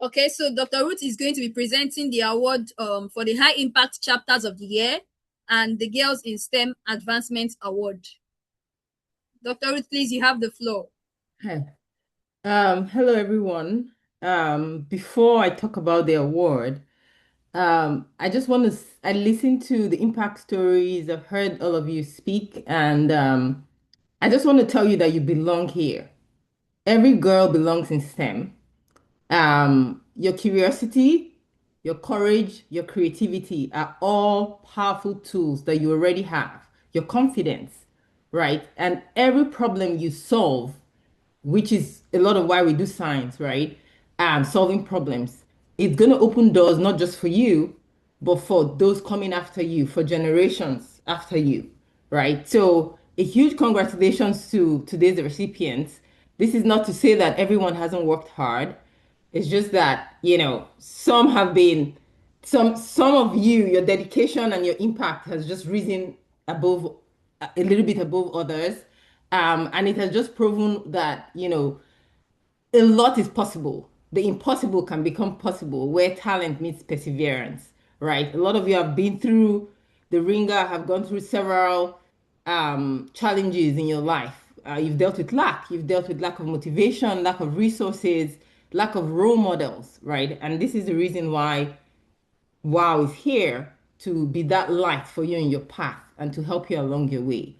Okay, so Dr. Ruth is going to be presenting the award for the high impact chapters of the year and the Girls in STEM Advancement Award. Dr. Ruth, please, you have the floor. Hi. Hello, everyone. Before I talk about the award, I just want to, I listened to the impact stories, I've heard all of you speak, and I just want to tell you that you belong here. Every girl belongs in STEM. Your curiosity, your courage, your creativity are all powerful tools that you already have. Your confidence, right? And every problem you solve, which is a lot of why we do science, right? Solving problems. It's going to open doors not just for you, but for those coming after you, for generations after you, right? So, a huge congratulations to today's recipients. This is not to say that everyone hasn't worked hard. It's just that, some have been some of you, your dedication and your impact has just risen above a little bit above others. And it has just proven that, a lot is possible. The impossible can become possible where talent meets perseverance, right? A lot of you have been through the ringer, have gone through several challenges in your life. You've dealt with lack, you've dealt with lack of motivation, lack of resources, lack of role models, right? And this is the reason why WAAW is here to be that light for you in your path and to help you along your way.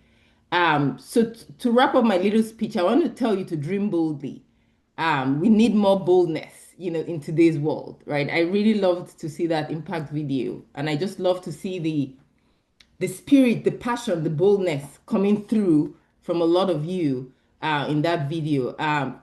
So to wrap up my little speech, I want to tell you to dream boldly. We need more boldness, in today's world, right? I really loved to see that impact video, and I just love to see the spirit, the passion, the boldness coming through from a lot of you in that video.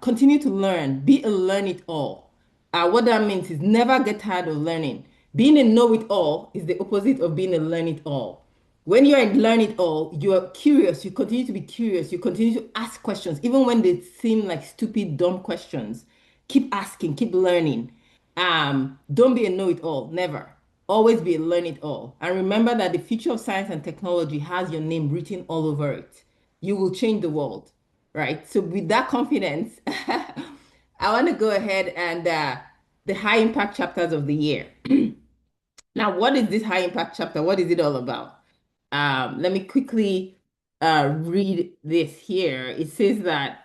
Continue to learn, be a learn it all. What that means is never get tired of learning. Being a know it all is the opposite of being a learn it all. When you're in learn it all, you are curious, you continue to be curious, you continue to ask questions, even when they seem like stupid, dumb questions. Keep asking, keep learning. Don't be a know it all, never. Always be a learn it all. And remember that the future of science and technology has your name written all over it. You will change the world, right? So, with that confidence, I want to go ahead and the high impact chapters of the year. Now, what is this high impact chapter? What is it all about? Let me quickly read this here. It says that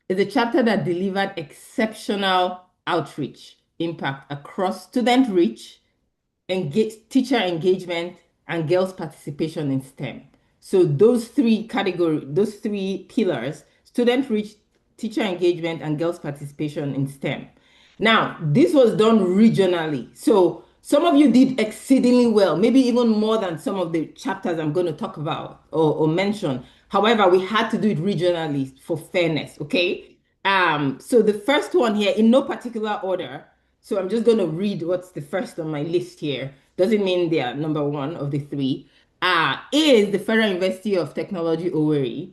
it's a chapter that delivered exceptional outreach impact across student reach, teacher engagement, and girls' participation in STEM. So those three pillars, student reach, teacher engagement, and girls' participation in STEM. Now, this was done regionally. So some of you did exceedingly well, maybe even more than some of the chapters I'm going to talk about or mention. However, we had to do it regionally for fairness, okay? So the first one here, in no particular order, so I'm just going to read what's the first on my list here. Doesn't mean they are number one of the three. Is the Federal University of Technology, Owerri,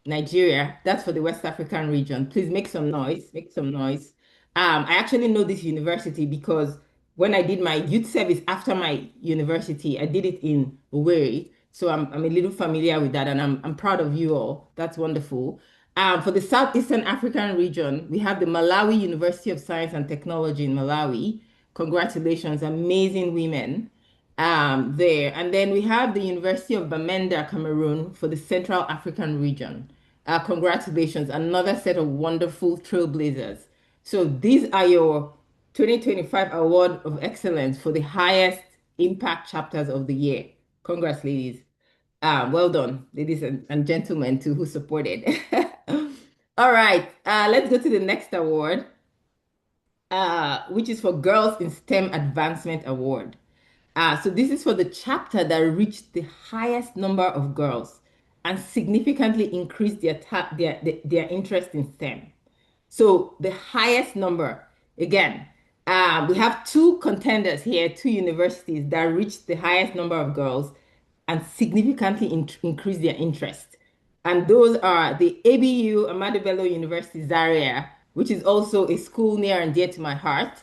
Nigeria. That's for the West African region. Please make some noise. Make some noise. I actually know this university because when I did my youth service after my university, I did it in Owerri. So I'm a little familiar with that, and I'm proud of you all. That's wonderful. For the Southeastern African region, we have the Malawi University of Science and Technology in Malawi. Congratulations, amazing women there. And then we have the University of Bamenda, Cameroon, for the Central African region. Congratulations, another set of wonderful trailblazers. So these are your 2025 Award of Excellence for the highest impact chapters of the year. Congrats, ladies. Well done, ladies and gentlemen, too, who supported. All right, let's go to the next award, which is for Girls in STEM Advancement Award. So this is for the chapter that reached the highest number of girls and significantly increased their interest in STEM. So the highest number, again, we have two contenders here, two universities that reached the highest number of girls and significantly increased their interest. And those are the ABU, Ahmadu Bello University Zaria, which is also a school near and dear to my heart.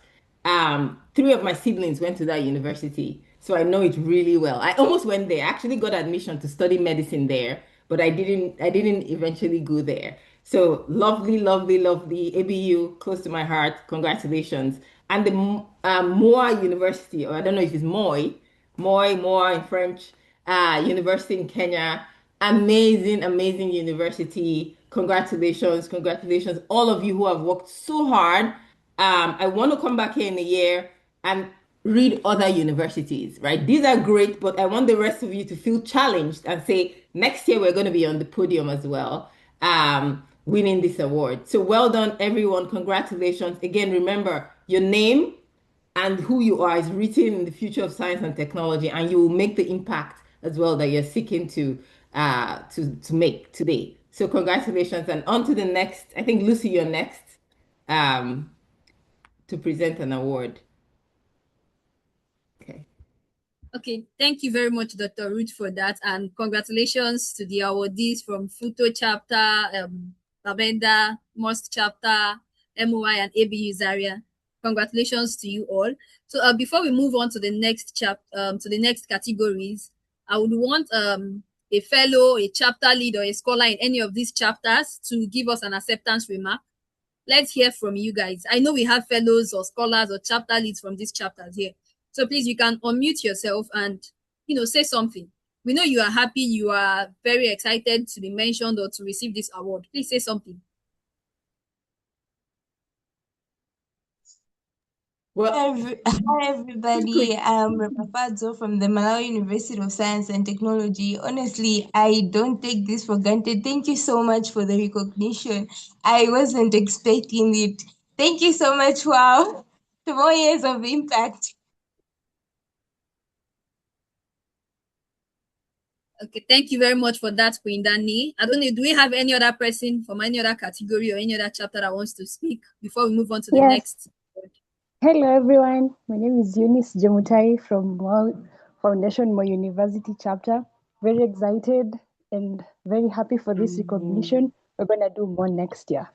Three of my siblings went to that university, so I know it really well. I almost went there. I actually got admission to study medicine there, but I didn't eventually go there. So lovely, lovely, lovely ABU, close to my heart. Congratulations. And the Moa University, or I don't know if it's Moi in French, University in Kenya. Amazing, amazing university. Congratulations, congratulations, all of you who have worked so hard. I want to come back here in a year and read other universities, right? These are great, but I want the rest of you to feel challenged and say, next year we're going to be on the podium as well, winning this award. So well done, everyone. Congratulations. Again, remember, your name and who you are is written in the future of science and technology, and you will make the impact as well that you're seeking to make today. So congratulations, and on to the next. I think Lucy, you're next um, to present an award. Okay. Okay, thank you very much, Dr. Ruth, for that. And congratulations to the awardees from Futo chapter, Babenda, Most chapter, MOI, and ABU Zaria. Congratulations to you all. So before we move on to the next to the next categories, I would want a fellow, a chapter lead, or a scholar in any of these chapters to give us an acceptance remark. Let's hear from you guys. I know we have fellows or scholars or chapter leads from these chapters here. So please, you can unmute yourself and, say something. We know you are happy, you are very excited to be mentioned or to receive this award. Please say something. Well, Hi everybody, I'm Rafadzo from the Malawi University of Science and Technology. Honestly, I don't take this for granted. Thank you so much for the recognition. I wasn't expecting it. Thank you so much. Wow, 4 years of impact. Okay, thank you very much for that, Queen Dani. I don't know, do we have any other person from any other category or any other chapter that wants to speak before we move on to the next? Hello, everyone. My name is Eunice Jemutai from WAAW Foundation, my university chapter. Very excited and very happy for this recognition. We're going to do more next year.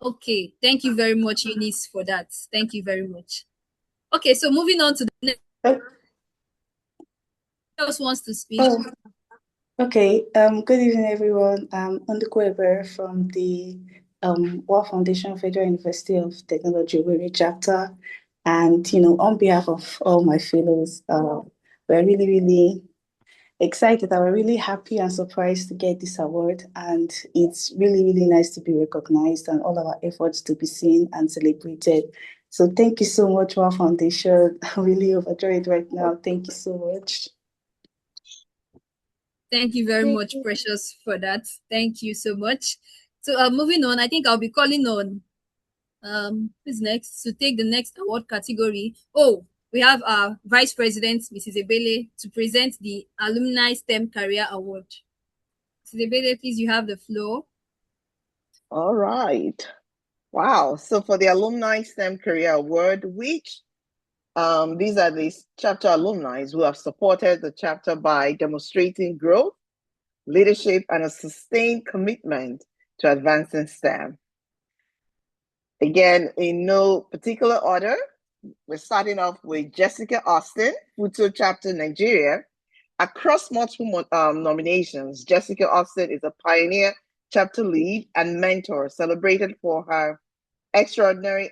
Okay, thank you very much, Eunice, for that. Thank you very much. Okay, so moving on to the next. Who else wants to speak? Okay, good evening, everyone. I'm Ondukwe from the WAAW Foundation, Federal University of Technology, Owerri chapter. And, on behalf of all my fellows, we're really, really excited. We're really happy and surprised to get this award. And it's really, really nice to be recognized and all our efforts to be seen and celebrated. So thank you so much, WAAW Foundation. I'm really overjoyed right now. Thank you so much. Thank you very much, Precious, for that. Thank you so much. So moving on, I think I'll be calling on who's next to take the next award category. Oh, we have our Vice President, Mrs. Ebele, to present the Alumni STEM Career Award. Mrs. Ebele, please, you have the floor. All right. Wow. So for the Alumni STEM Career Award, which these are the chapter alumni who have supported the chapter by demonstrating growth, leadership, and a sustained commitment to advancing STEM. Again, in no particular order, we're starting off with Jessica Austin, Futo Chapter Nigeria. Across multiple nominations, Jessica Austin is a pioneer chapter lead and mentor celebrated for her extraordinary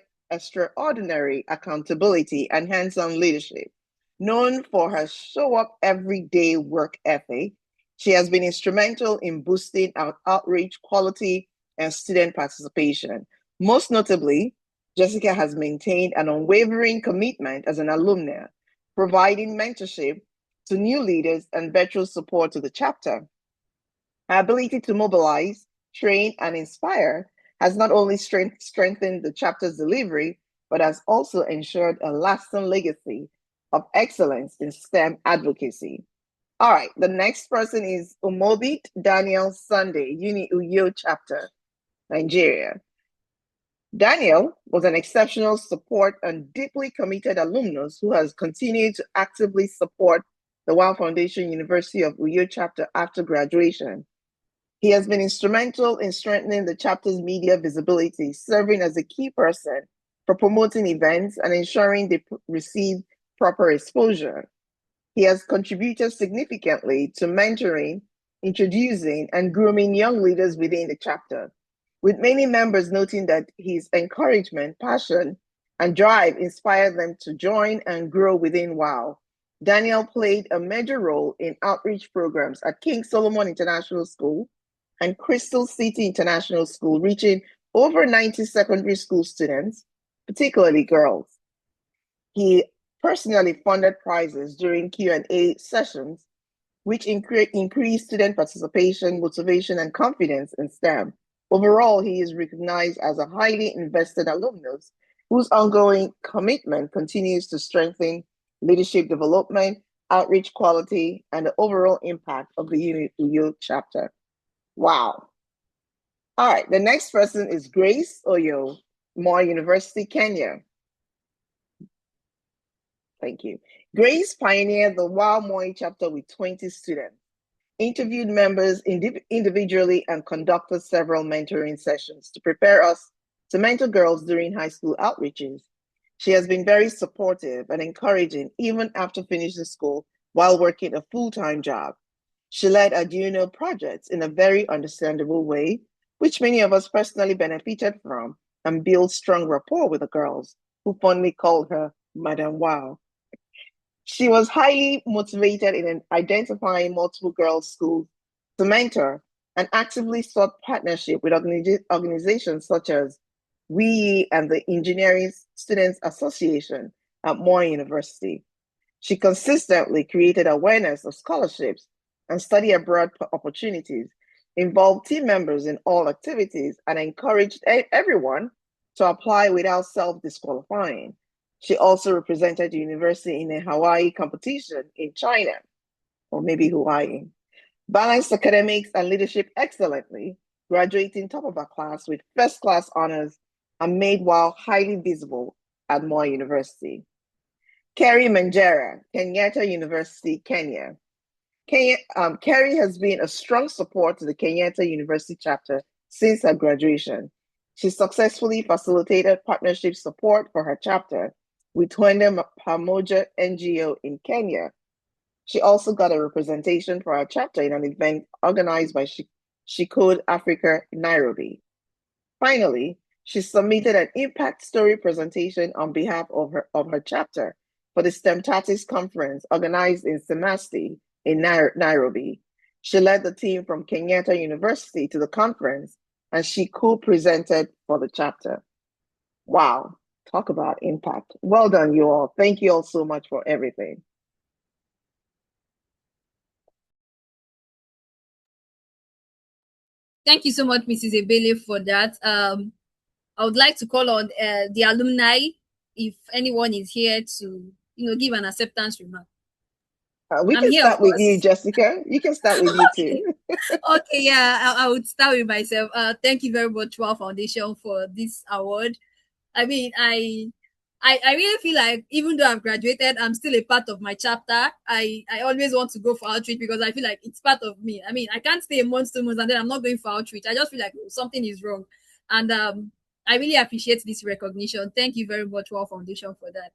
accountability and hands-on leadership. Known for her show-up everyday work ethic, she has been instrumental in boosting our outreach quality and student participation. Most notably, Jessica has maintained an unwavering commitment as an alumna, providing mentorship to new leaders and virtual support to the chapter. Her ability to mobilize, train, and inspire has not only strengthened the chapter's delivery, but has also ensured a lasting legacy of excellence in STEM advocacy. All right, the next person is Umobit Daniel Sunday, Uni Uyo chapter, Nigeria. Daniel was an exceptional support and deeply committed alumnus who has continued to actively support the WAAW Foundation University of Uyo chapter after graduation. He has been instrumental in strengthening the chapter's media visibility, serving as a key person for promoting events and ensuring they receive proper exposure. He has contributed significantly to mentoring, introducing, and grooming young leaders within the chapter, with many members noting that his encouragement, passion, and drive inspired them to join and grow within WAAW. Daniel played a major role in outreach programs at King Solomon International School and Crystal City International School, reaching over 90 secondary school students, particularly girls. He personally funded prizes during Q&A sessions, which increased student participation, motivation, and confidence in STEM. Overall, he is recognized as a highly invested alumnus whose ongoing commitment continues to strengthen leadership development, outreach quality, and the overall impact of the Uyo chapter. Wow. All right, the next person is Grace Oyo, Moi University, Kenya. Thank you. Grace pioneered the WAAW Moi chapter with 20 students. interviewed members individually, and conducted several mentoring sessions to prepare us to mentor girls during high school outreaches. She has been very supportive and encouraging even after finishing school while working a full-time job. She led Arduino projects in a very understandable way, which many of us personally benefited from, and built strong rapport with the girls, who fondly called her Madame WAAW. She was highly motivated in identifying multiple girls' schools to mentor and actively sought partnership with organizations such as WAAW and the Engineering Students Association at Moore University. She consistently created awareness of scholarships and study abroad opportunities, involved team members in all activities, and encouraged everyone to apply without self-disqualifying. She also represented the university in a Hawaii competition in China, or maybe Hawaii. Balanced academics and leadership excellently, graduating top of her class with first-class honors, and made WAAW highly visible at Moore University. Kerry Manjera, Kenyatta University, Kenya. Kerry has been a strong support to the Kenyatta University chapter since her graduation. She successfully facilitated partnership support for her chapter with Twende Pamoja NGO in Kenya. She also got a representation for her chapter in an event organized by She Code Africa in Nairobi. Finally, she submitted an impact story presentation on behalf of her chapter for the STEMTATIS conference organized in Semasti in Nairobi. She led the team from Kenyatta University to the conference, and she co-presented for the chapter. Wow, talk about impact. Well done, you all. Thank you all so much for everything. Thank you so much, Mrs. Ebele, for that. I would like to call on the alumni, if anyone is here, to give an acceptance remark. We can start with you, Jessica. You can start with you too. Okay, yeah, I would start with myself. Thank you very much, WAAW Foundation, for this award. I mean, I really feel like even though I've graduated, I'm still a part of my chapter. I always want to go for outreach because I feel like it's part of me. I mean, I can't stay a month, 2 months, and then I'm not going for outreach. I just feel like something is wrong. And I really appreciate this recognition. Thank you very much, WAAW Foundation, for that.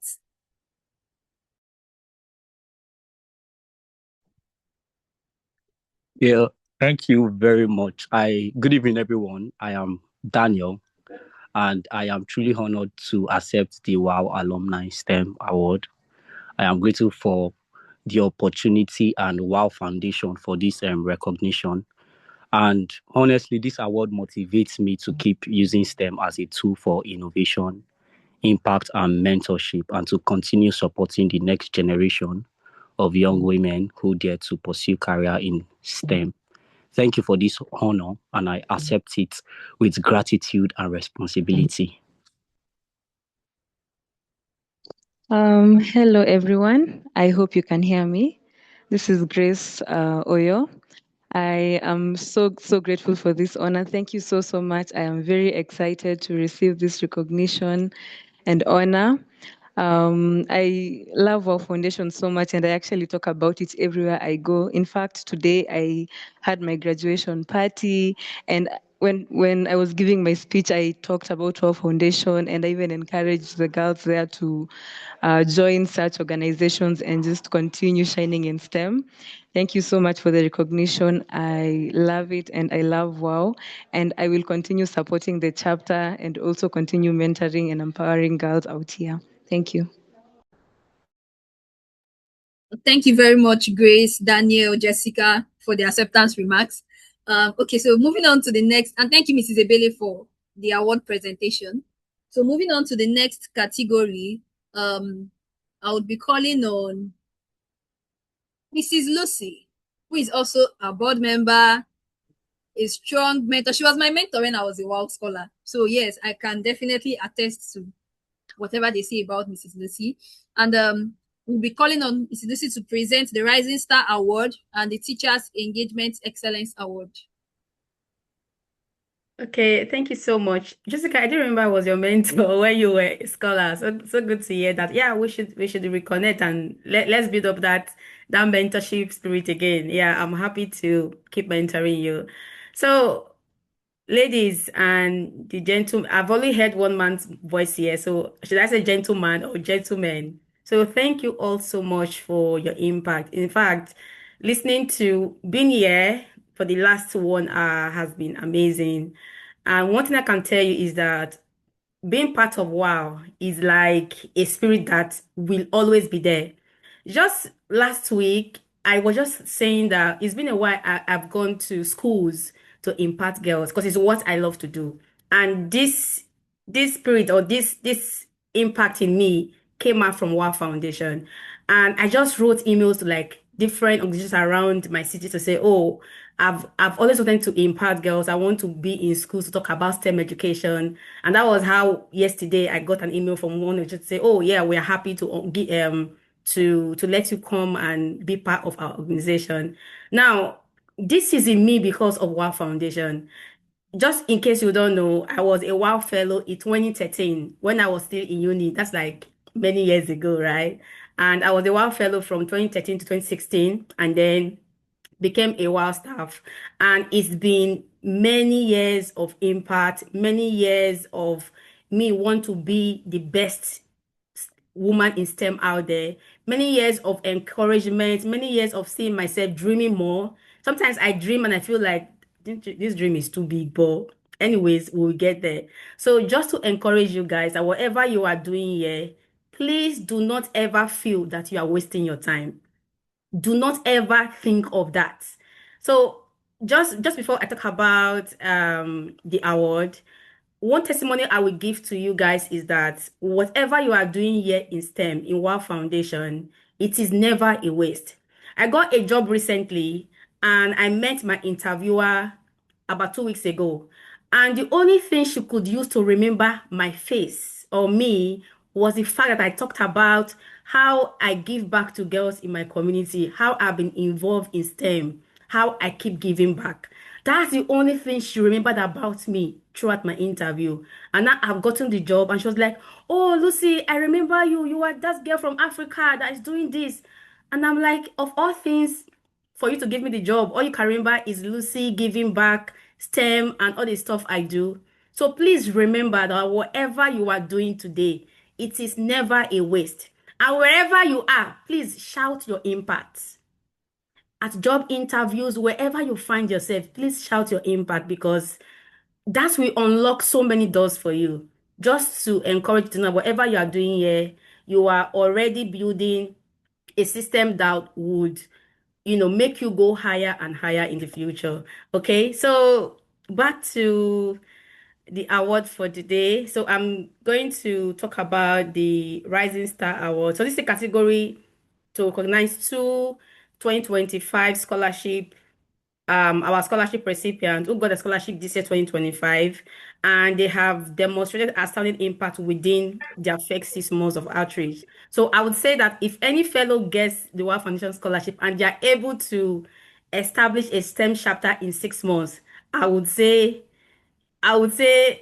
Yeah, thank you very much. Good evening, everyone. I am Daniel, and I am truly honored to accept the WAAW Alumni STEM Award. I am grateful for the opportunity and WAAW Foundation for this recognition. And honestly, this award motivates me to keep using STEM as a tool for innovation, impact, and mentorship, and to continue supporting the next generation of young women who dare to pursue career in STEM. Thank you for this honor, and I accept it with gratitude and responsibility. Hello, everyone. I hope you can hear me. This is Grace Oyo. I am so grateful for this honor. Thank you so much. I am very excited to receive this recognition and honor. I love our foundation so much, and I actually talk about it everywhere I go. In fact, today I had my graduation party, and when I was giving my speech, I talked about our foundation, and I even encouraged the girls there to join such organizations and just continue shining in STEM. Thank you so much for the recognition. I love it, and I love WAAW, and I will continue supporting the chapter and also continue mentoring and empowering girls out here. Thank you. Thank you very much, Grace, Daniel, Jessica, for the acceptance remarks. Okay, so moving on to the next, and thank you, Mrs. Ebele, for the award presentation. So moving on to the next category, I would be calling on Mrs. Lucy, who is also a board member, a strong mentor. She was my mentor when I was a WAAW scholar. So yes, I can definitely attest to whatever they say about Mrs. Lucy. And we'll be calling on Mrs. Lucy to present the Rising Star Award and the Teachers Engagement Excellence Award. Okay, thank you so much. Jessica, I do remember I was your mentor when you were a scholar. So good to hear that. Yeah, we should reconnect and let's build up that mentorship spirit again. Yeah, I'm happy to keep mentoring you. So, ladies and the gentlemen, I've only heard one man's voice here. So, should I say gentleman or gentleman? So, thank you all so much for your impact. In fact, listening to being here for the last 1 hour has been amazing. And one thing I can tell you is that being part of WOW is like a spirit that will always be there. Just last week, I was just saying that it's been a while I've gone to schools to impart girls because it's what I love to do. And this spirit or this impact in me came out from WAAW Foundation. And I just wrote emails to like different organizations around my city to say, oh, I've always wanted to impart girls. I want to be in schools to talk about STEM education. And that was how yesterday I got an email from one to say, oh yeah, we're happy to to let you come and be part of our organization. Now, this is in me because of WAAW Foundation. Just in case you don't know, I was a WOW fellow in 2013 when I was still in uni. That's like many years ago, right? And I was a WOW fellow from 2013 to 2016, and then became a WOW staff. And it's been many years of impact, many years of me want to be the best woman in STEM out there. Many years of encouragement, many years of seeing myself dreaming more. Sometimes I dream and I feel like this dream is too big, but anyways, we'll get there. So just to encourage you guys that whatever you are doing here, please do not ever feel that you are wasting your time. Do not ever think of that. So just before I talk about the award, one testimony I will give to you guys is that whatever you are doing here in STEM, in WOW Foundation, it is never a waste. I got a job recently and I met my interviewer about 2 weeks ago. And the only thing she could use to remember my face or me was the fact that I talked about how I give back to girls in my community, how I've been involved in STEM, how I keep giving back. That's the only thing she remembered about me throughout my interview. And now I've gotten the job, and she was like, oh, Lucy, I remember you. You are that girl from Africa that is doing this. And I'm like, of all things, for you to give me the job, all you can remember is Lucy giving back, STEM, and all the stuff I do. So please remember that whatever you are doing today, it is never a waste. And wherever you are, please shout your impact. At job interviews, wherever you find yourself, please shout your impact because that will unlock so many doors for you. Just to encourage you to know whatever you are doing here, you are already building a system that would, make you go higher and higher in the future. Okay, so back to the award for today. So I'm going to talk about the Rising Star Award. So this is a category to recognize two 2025 scholarship, our scholarship recipients who got a scholarship this year 2025, and they have demonstrated outstanding impact within their first 6 months of outreach. So I would say that if any fellow gets the WAAW Foundation scholarship and they are able to establish a STEM chapter in 6 months, I would say, I would say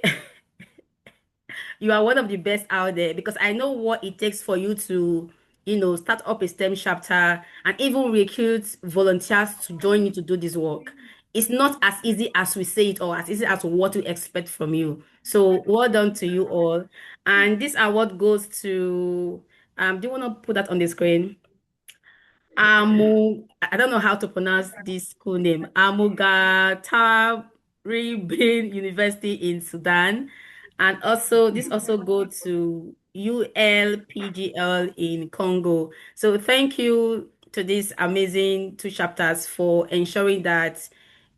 you are one of the best out there because I know what it takes for you to, start up a STEM chapter and even recruit volunteers to join you to do this work. It's not as easy as we say it or as easy as what we expect from you. So well done to you all. And this award goes to, do you want to put that on the screen? I don't know how to pronounce this school name. Amugataribin University in Sudan. And also, this also go to ULPGL in Congo. So thank you to these amazing 2 chapters for ensuring that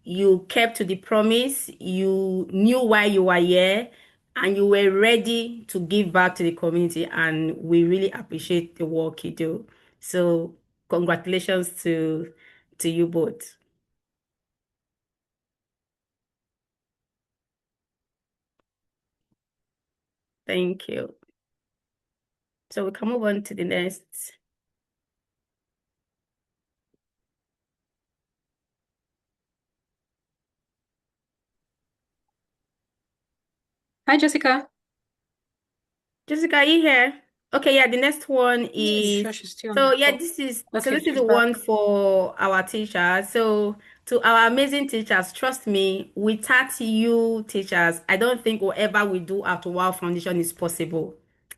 you kept to the promise, you knew why you were here, and you were ready to give back to the community. And we really appreciate the work you do. So congratulations to you both. Thank you. So we can move on to the next. Hi, Jessica. Jessica, are you here? Okay, yeah, the next one is so yeah, this is the one for our teachers. So to our amazing teachers, trust me, without you teachers, I don't think whatever we do at WAAW Foundation is possible.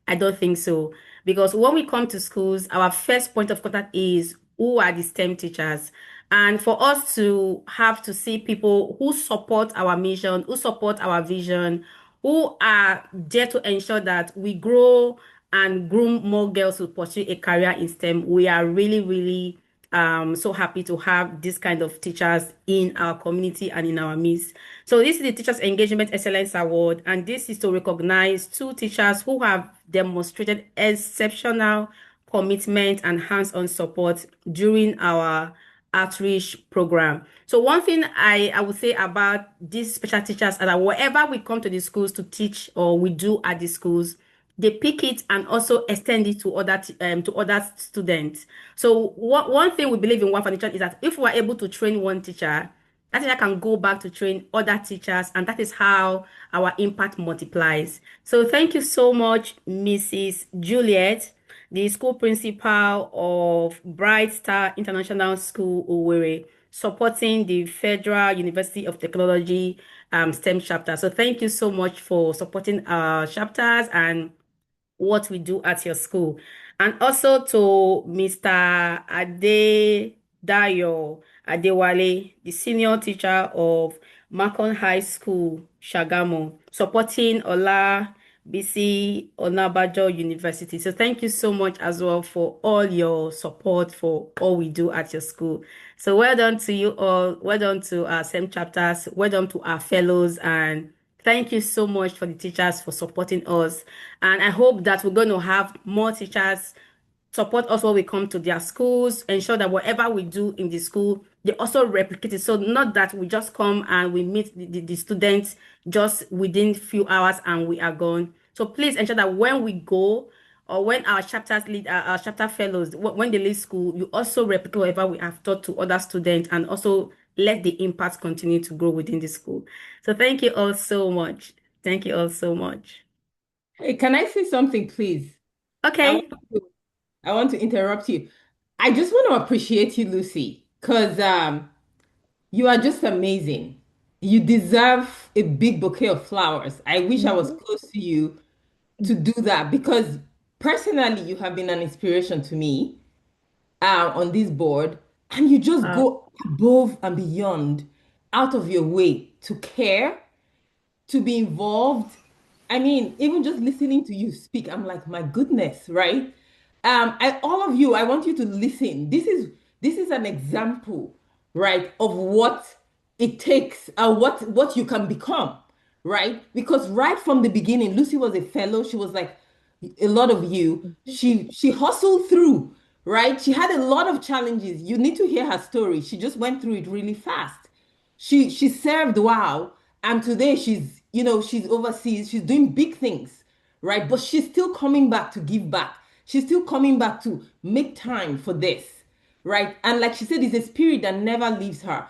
I don't think so. Because when we come to schools, our first point of contact is who are the STEM teachers. And for us to have to see people who support our mission, who support our vision, who are there to ensure that we grow and groom more girls to pursue a career in STEM, we are really, really so happy to have this kind of teachers in our community and in our midst. So this is the Teachers Engagement Excellence Award, and this is to recognize two teachers who have demonstrated exceptional commitment and hands-on support during our outreach program. So one thing I would say about these special teachers is that wherever we come to the schools to teach or we do at the schools, they pick it and also extend it to other students. So one thing we believe in WAAW Foundation is that if we are able to train one teacher, that teacher can go back to train other teachers, and that is how our impact multiplies. So thank you so much, Mrs. Juliet, the school principal of Bright Star International School, Owerri, supporting the Federal University of Technology STEM chapter. So thank you so much for supporting our chapters and what we do at your school. And also to Mr. Adedayo Adewale, the senior teacher of Macon High School, Shagamu, supporting Ola BC Onabajo University. So thank you so much as well for all your support for all we do at your school. So well done to you all. Well done to our STEM chapters. Well done to our fellows, and thank you so much for the teachers for supporting us. And I hope that we're going to have more teachers support us when we come to their schools, ensure that whatever we do in the school, they also replicate it. So not that we just come and we meet the students just within few hours and we are gone. So please ensure that when we go or when our chapters lead, our chapter fellows, when they leave school, you also replicate whatever we have taught to other students and also let the impact continue to grow within the school. So thank you all so much. Thank you all so much. Hey, can I say something, please? Okay. I want to interrupt you. I just want to appreciate you, Lucy, because you are just amazing. You deserve a big bouquet of flowers. I wish I was close to you to do that because personally, you have been an inspiration to me on this board, and you just go above and beyond out of your way to care, to be involved. I mean, even just listening to you speak, I'm like, my goodness, right? All of you, I want you to listen. This is an example, right, of what it takes, what you can become, right? Because right from the beginning, Lucy was a fellow. She was like a lot of you. She hustled through, right? She had a lot of challenges. You need to hear her story. She just went through it really fast. She served WAAW, and today she's overseas, she's doing big things, right? But she's still coming back to give back. She's still coming back to make time for this, right? And like she said, it's a spirit that never leaves her.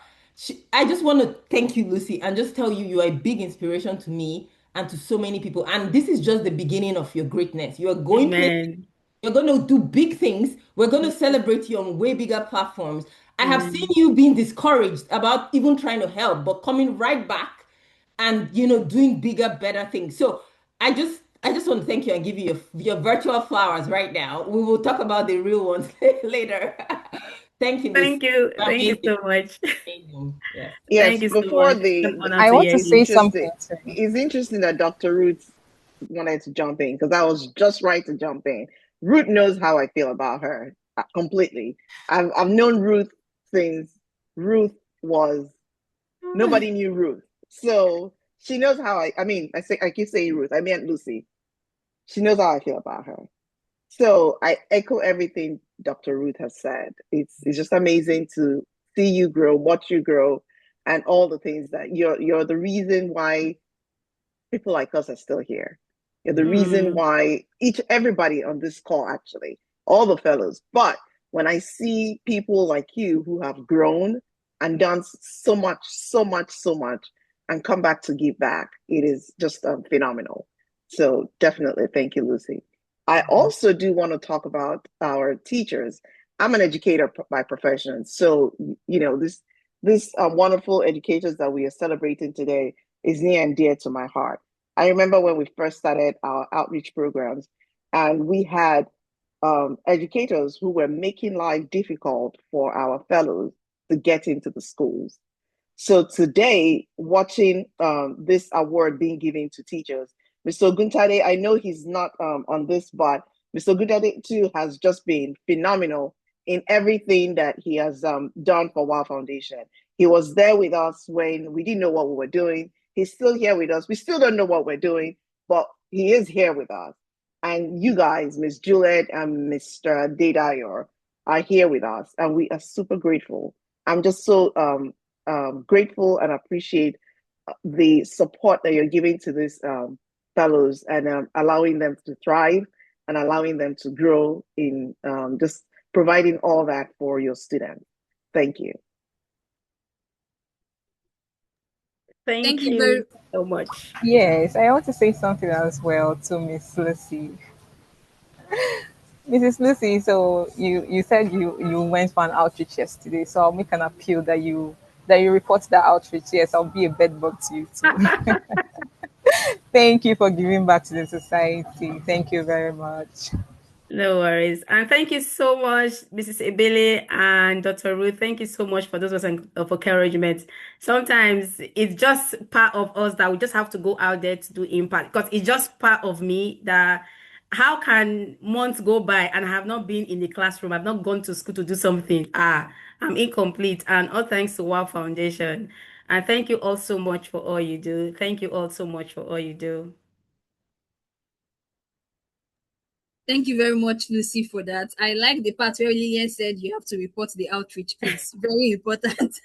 I just want to thank you, Lucy, and just tell you are a big inspiration to me and to so many people. And this is just the beginning of your greatness. You are going places. Amen. You're going to do big things. We're going to celebrate you on way bigger platforms. I have Amen. seen you being discouraged about even trying to help, but coming right back and doing bigger, better things. So I just want to thank you and give you your virtual flowers right now. We will talk about the real ones later. Thank you, Lucy. Thank you. Thank you Amazing. so much. Amazing. Yes. Yes, Thank you so before much. It's an the honor I to want hear to it's you. say interesting. something too. It's interesting that Dr. Ruth wanted to jump in because I was just right to jump in. Ruth knows how I feel about her completely. I've known Ruth since Ruth was nobody knew Ruth, so she knows how I mean, I keep saying Ruth. I meant Lucy. She knows how I feel about her. So I echo everything Dr. Ruth has said. It's just amazing to see you grow, watch you grow, and all the things that you're the reason why people like us are still here. You're the reason why everybody on this call, actually, all the fellows. But when I see people like you who have grown and done so much, so much, so much, and come back to give back, it is just phenomenal. So definitely, thank you, Lucy. I also do want to talk about our teachers. I'm an educator by profession, so this wonderful educators that we are celebrating today is near and dear to my heart. I remember when we first started our outreach programs, and we had educators who were making life difficult for our fellows to get into the schools. So today, watching this award being given to teachers, Mr. Guntade, I know he's not on this, but Mr. Guntade too has just been phenomenal in everything that he has done for WAAW Foundation. He was there with us when we didn't know what we were doing. He's still here with us. We still don't know what we're doing, but he is here with us. And you guys, Miss Juliet and Mr. Dedayor, are here with us, and we are super grateful. I'm just so grateful and appreciate the support that you're giving to these fellows, and allowing them to thrive and allowing them to grow in just providing all that for your students. Thank you. Thank you very you so much. Yes, I want to say something as well to Miss Lucy. Mrs. Lucy, so you said you went for an outreach yesterday, so I'll make an appeal that you report that outreach. Yes, I'll be a bedbug to you too. Thank you for giving back to the society. Thank you very much. No worries. And thank you so much, Mrs. Ebele and Dr. Ruth. Thank you so much for those words of encouragement. Sometimes it's just part of us that we just have to go out there to do impact, because it's just part of me that how can months go by and I have not been in the classroom? I've not gone to school to do something. I'm incomplete. And all thanks to WAAW Foundation. And thank you all so much for all you do. Thank you all so much for all you do. Thank you very much, Lucy, for that. I like the part where Lillian said you have to report the outreach, please. Very important.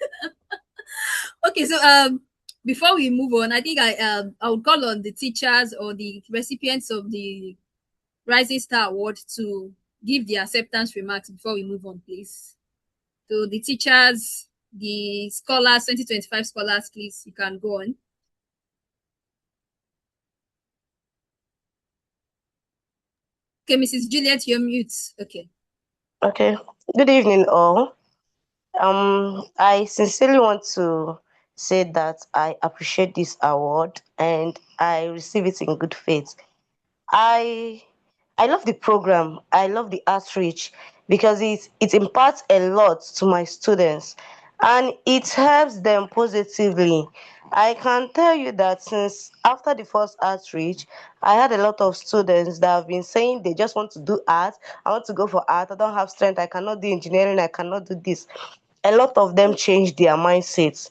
Okay, so before we move on, I think I would call on the teachers or the recipients of the Rising Star Award to give the acceptance remarks before we move on, please. So the teachers, the scholars, 2025 scholars, please, you can go on. Okay, Mrs. Juliet, you're mute. Okay. Okay. Good evening, all. I sincerely want to say that I appreciate this award and I receive it in good faith. I I love the program. I love the outreach because it imparts a lot to my students and it helps them positively. I can tell you that since after the first outreach, I had a lot of students that have been saying they just want to do art. I want to go for art. I don't have strength. I cannot do engineering. I cannot do this. A lot of them changed their mindsets.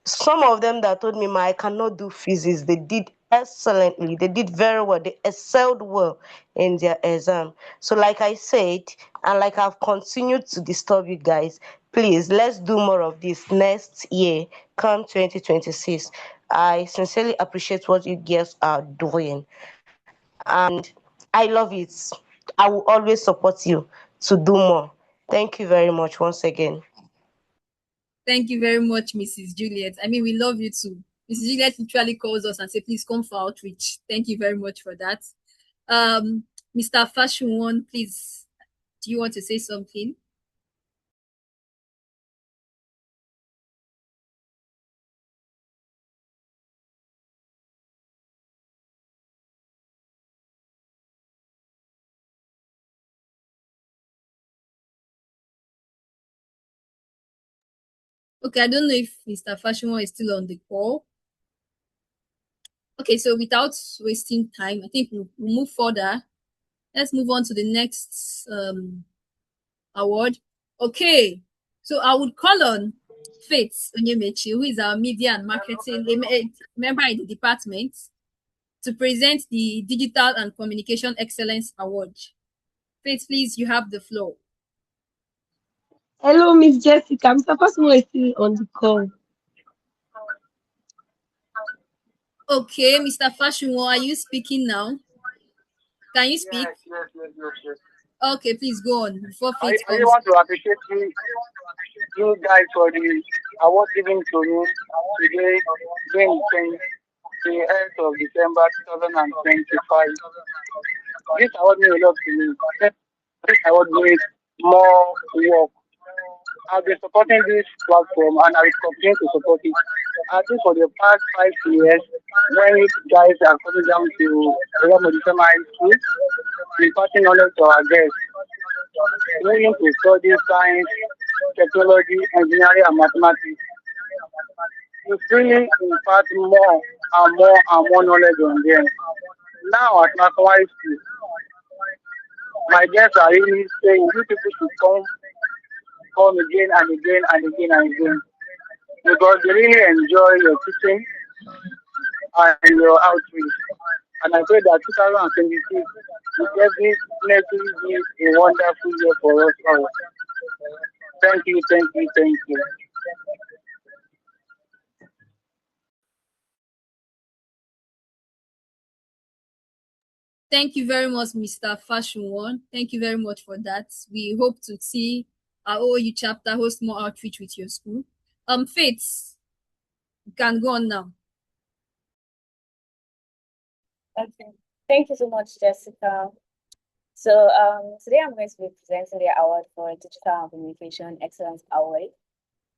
Some of them that told me, I cannot do physics, they did excellently. They did very well. They excelled well in their exam. So, like I said, and like I've continued to disturb you guys, please let's do more of this next year, come 2026. I sincerely appreciate what you guys are doing, and I love it. I will always support you to do more. Thank you very much once again. Thank you very much, Mrs. Juliet. I mean, we love you too. Mrs. Juliet literally calls us and say, please come for outreach. Thank you very much for that. Mr. Fashionwan, please, do you want to say something? Okay, I don't know if Mr. Fashionwan is still on the call. Okay, so without wasting time, I think we'll move further. Let's move on to the next award. Okay, so I would call on Faith Onyemechi, who is our media and marketing member in the department, to present the Digital and Communication Excellence Award. Faith, please, you have the floor. Hello, Miss Jessica. Mr. Fasmo is still on the call. Okay, Mr. Fashionwo, are you speaking now? Can you speak? Yes. Okay, please go on. Before I Faith really comes. want to appreciate you guys for the award given to me today, being the 10th of December 2025. This award means a lot to me. This award brings more work. I've been supporting this platform and I will continue to support it. I think for the past 5 years, when you guys are coming down to Royal Medicine High School, imparting knowledge to our guests, willing to study science, technology, engineering, and mathematics. You really impart more and more and more knowledge on them. Now at National High School, my guests are really saying you people should come again and again and again and again because they really enjoy your teaching and your outreach. And I pray that 2026 will definitely be a wonderful year for us all. Thank you, thank you, thank you. Thank you very much, Mr. Fashion One. Thank you very much for that. We hope to see our OU chapter host more outreach with your school. Faith, you can go on now. Okay. Thank you so much, Jessica. So today I'm going to be presenting the award for Digital and Communication Excellence Award.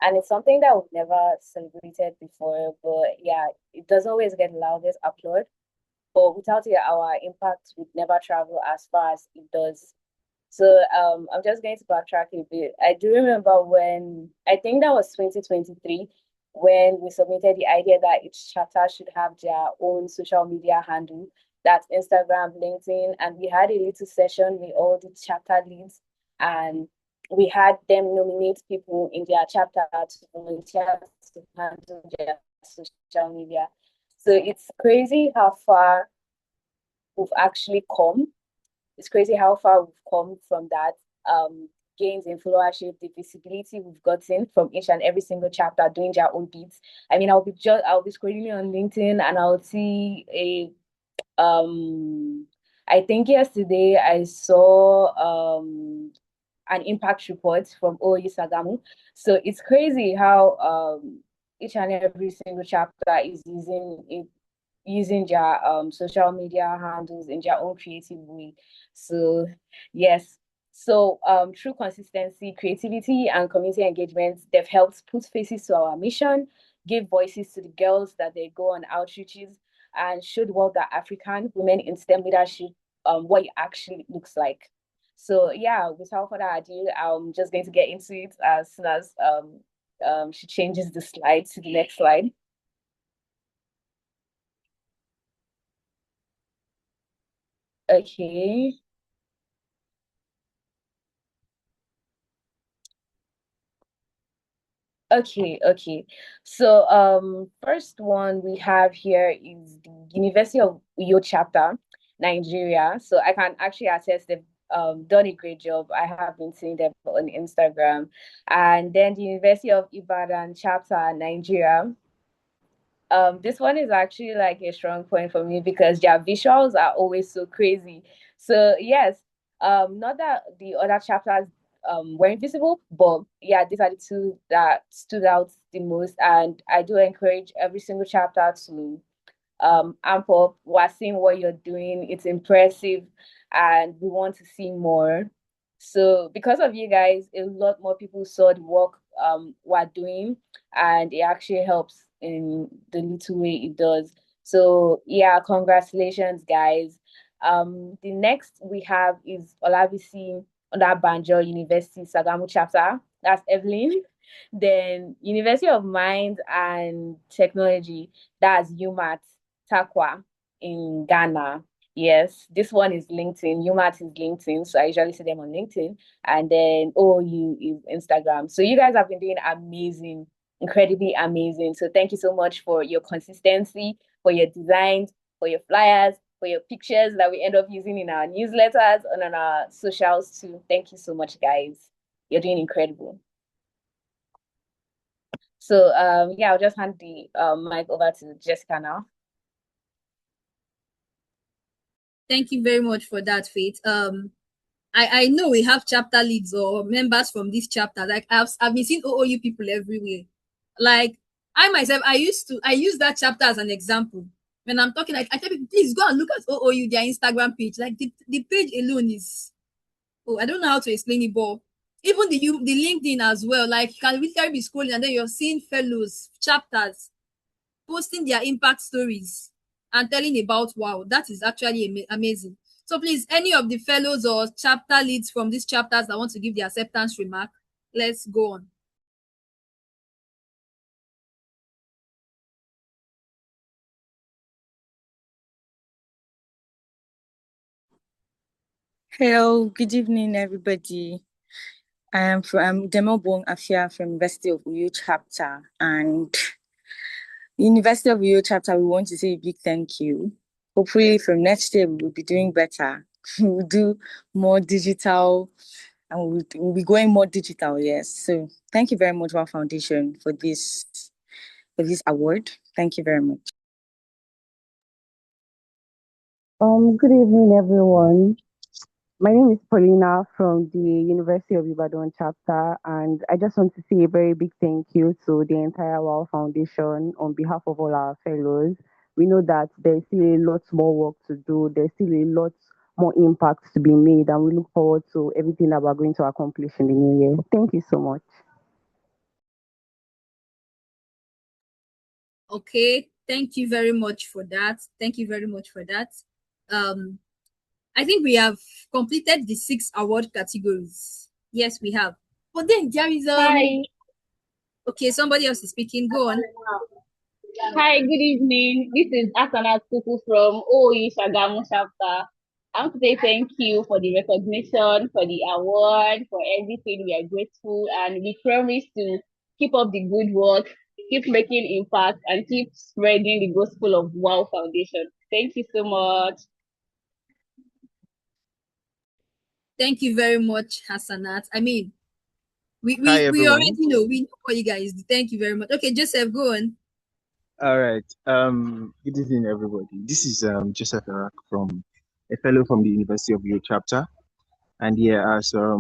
And it's something that we've never celebrated before, but yeah, it doesn't always get the loudest applaud. But without it, our impact would never travel as far as it does. So I'm just going to backtrack a bit. I do remember when I think that was 2023 when we submitted the idea that each chapter should have their own social media handle. That's Instagram, LinkedIn, and we had a little session with all the chapter leads, and we had them nominate people in their chapter to volunteer to handle their social media. So it's crazy how far we've actually come. It's crazy how far we've come from that. Gains in followership, the visibility we've gotten from each and every single chapter doing their own beats. I mean, I'll be scrolling on LinkedIn and I'll see I think yesterday I saw an impact report from OU Sagamu. So it's crazy how each and every single chapter is using their social media handles in their own creative way. So yes. So through consistency, creativity, and community engagement, they've helped put faces to our mission, give voices to the girls that they go on outreaches, and show the world that African women in STEM leadership what it actually looks like. So yeah, without further ado, I'm just going to get into it as soon as she changes the slide to the next slide. Okay. Okay. So first one we have here is the University of Uyo chapter, Nigeria. So I can actually attest they've done a great job. I have been seeing them on Instagram. And then the University of Ibadan chapter, Nigeria. This one is actually like a strong point for me because their visuals are always so crazy. So yes, not that the other chapters were invisible, but yeah, these are the two that stood out the most. And I do encourage every single chapter to amp up. We're seeing what you're doing. It's impressive, and we want to see more. So because of you guys, a lot more people saw the work we're doing, and it actually helps in the little way it does. So yeah, congratulations, guys. The next we have is Olabisi under Banjo University Sagamu chapter. That's Evelyn. Then University of Mind and Technology, that's UMAT Takwa in Ghana. Yes, this one is LinkedIn. UMAT is LinkedIn, so I usually see them on LinkedIn. And then OU is Instagram. So you guys have been doing amazing, incredibly amazing. So thank you so much for your consistency, for your designs, for your flyers, for your pictures that we end up using in our newsletters and on our socials too. Thank you so much, guys. You're doing incredible. So yeah, I'll just hand the mic over to Jessica now. Thank you very much for that, Faith. I know we have chapter leads or members from this chapter. Like I've been seeing OOU people everywhere. Like I myself, I use that chapter as an example. When I'm talking, like I tell people, please go and look at OOU, their Instagram page. Like the page alone is, I don't know how to explain it, but even the LinkedIn as well. Like you can literally be scrolling and then you're seeing fellows, chapters posting their impact stories and telling about WAAW. That is actually amazing. So please, any of the fellows or chapter leads from these chapters that want to give the acceptance remark, let's go on. Hello, good evening, everybody. I'm Demobong Afia from University of Uyo chapter, and University of Uyo chapter, we want to say a big thank you. Hopefully, from next year, we will be doing better. We'll do more digital, and we'll be going more digital. Yes. So, thank you very much, WAAW Foundation, for this award. Thank you very much. Good evening, everyone. My name is Paulina from the University of Ibadan chapter, and I just want to say a very big thank you to the entire WAAW Foundation on behalf of all our fellows. We know that there's still a lot more work to do, there's still a lot more impact to be made, and we look forward to everything that we're going to accomplish in the new year. Thank you so much. Okay, thank you very much for that. Thank you very much for that. I think we have completed the 6 award categories. Yes, we have. But then there is Hi. Okay, somebody else is speaking. Go on. Hi, good evening. This is Asanat Kuku from OE Shagamu chapter. I want to say thank you for the recognition, for the award, for everything. We are grateful and we promise to keep up the good work, keep making impact, and keep spreading the gospel of WAAW Foundation. Thank you so much. Thank you very much, Hassanat. I mean, we Hi, already everyone. know, we know what you guys do. Thank you very much. Okay, Joseph, go on. All right. Good evening, everybody. This is Joseph Arak from a fellow from the University of Uyo chapter, and yeah, as a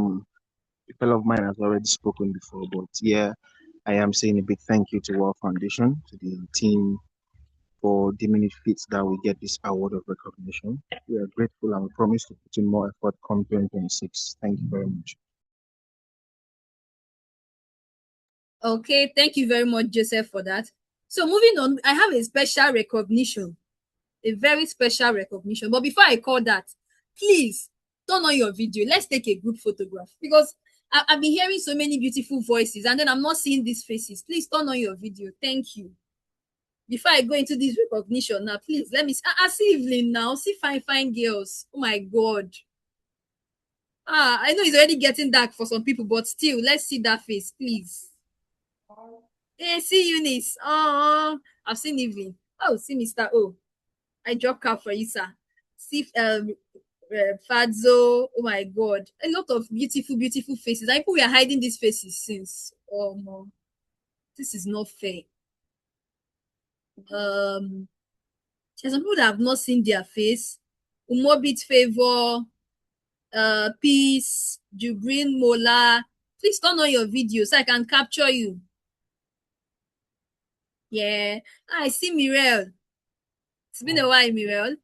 fellow of mine has already spoken before, but yeah, I am saying a big thank you to WAAW Foundation, to the team for the minute feats that we get this award of recognition. We are grateful and we promise to put in more effort come 2026. Thank you very much. Okay, thank you very much, Joseph, for that. So moving on, I have a special recognition, a very special recognition. But before I call that, please turn on your video. Let's take a group photograph because I've been hearing so many beautiful voices and then I'm not seeing these faces. Please turn on your video. Thank you. Before I go into this recognition now, please let me see. I see Evelyn now. See fine girls. Oh my God. I know it's already getting dark for some people, but still, let's see that face, please. Hey, see Eunice. Oh, I've seen Evelyn. Oh, see Mr. O. I drop cap for you, sir. See Fadzo. Oh my God. A lot of beautiful faces. I think we are hiding these faces since. Oh no. This is not fair. There's some people that have not seen their face. Umobit Favor, Peace, Jubrin Mola. Please turn on your video so I can capture you. Yeah. I see Mirel. It's been a while, Mirel.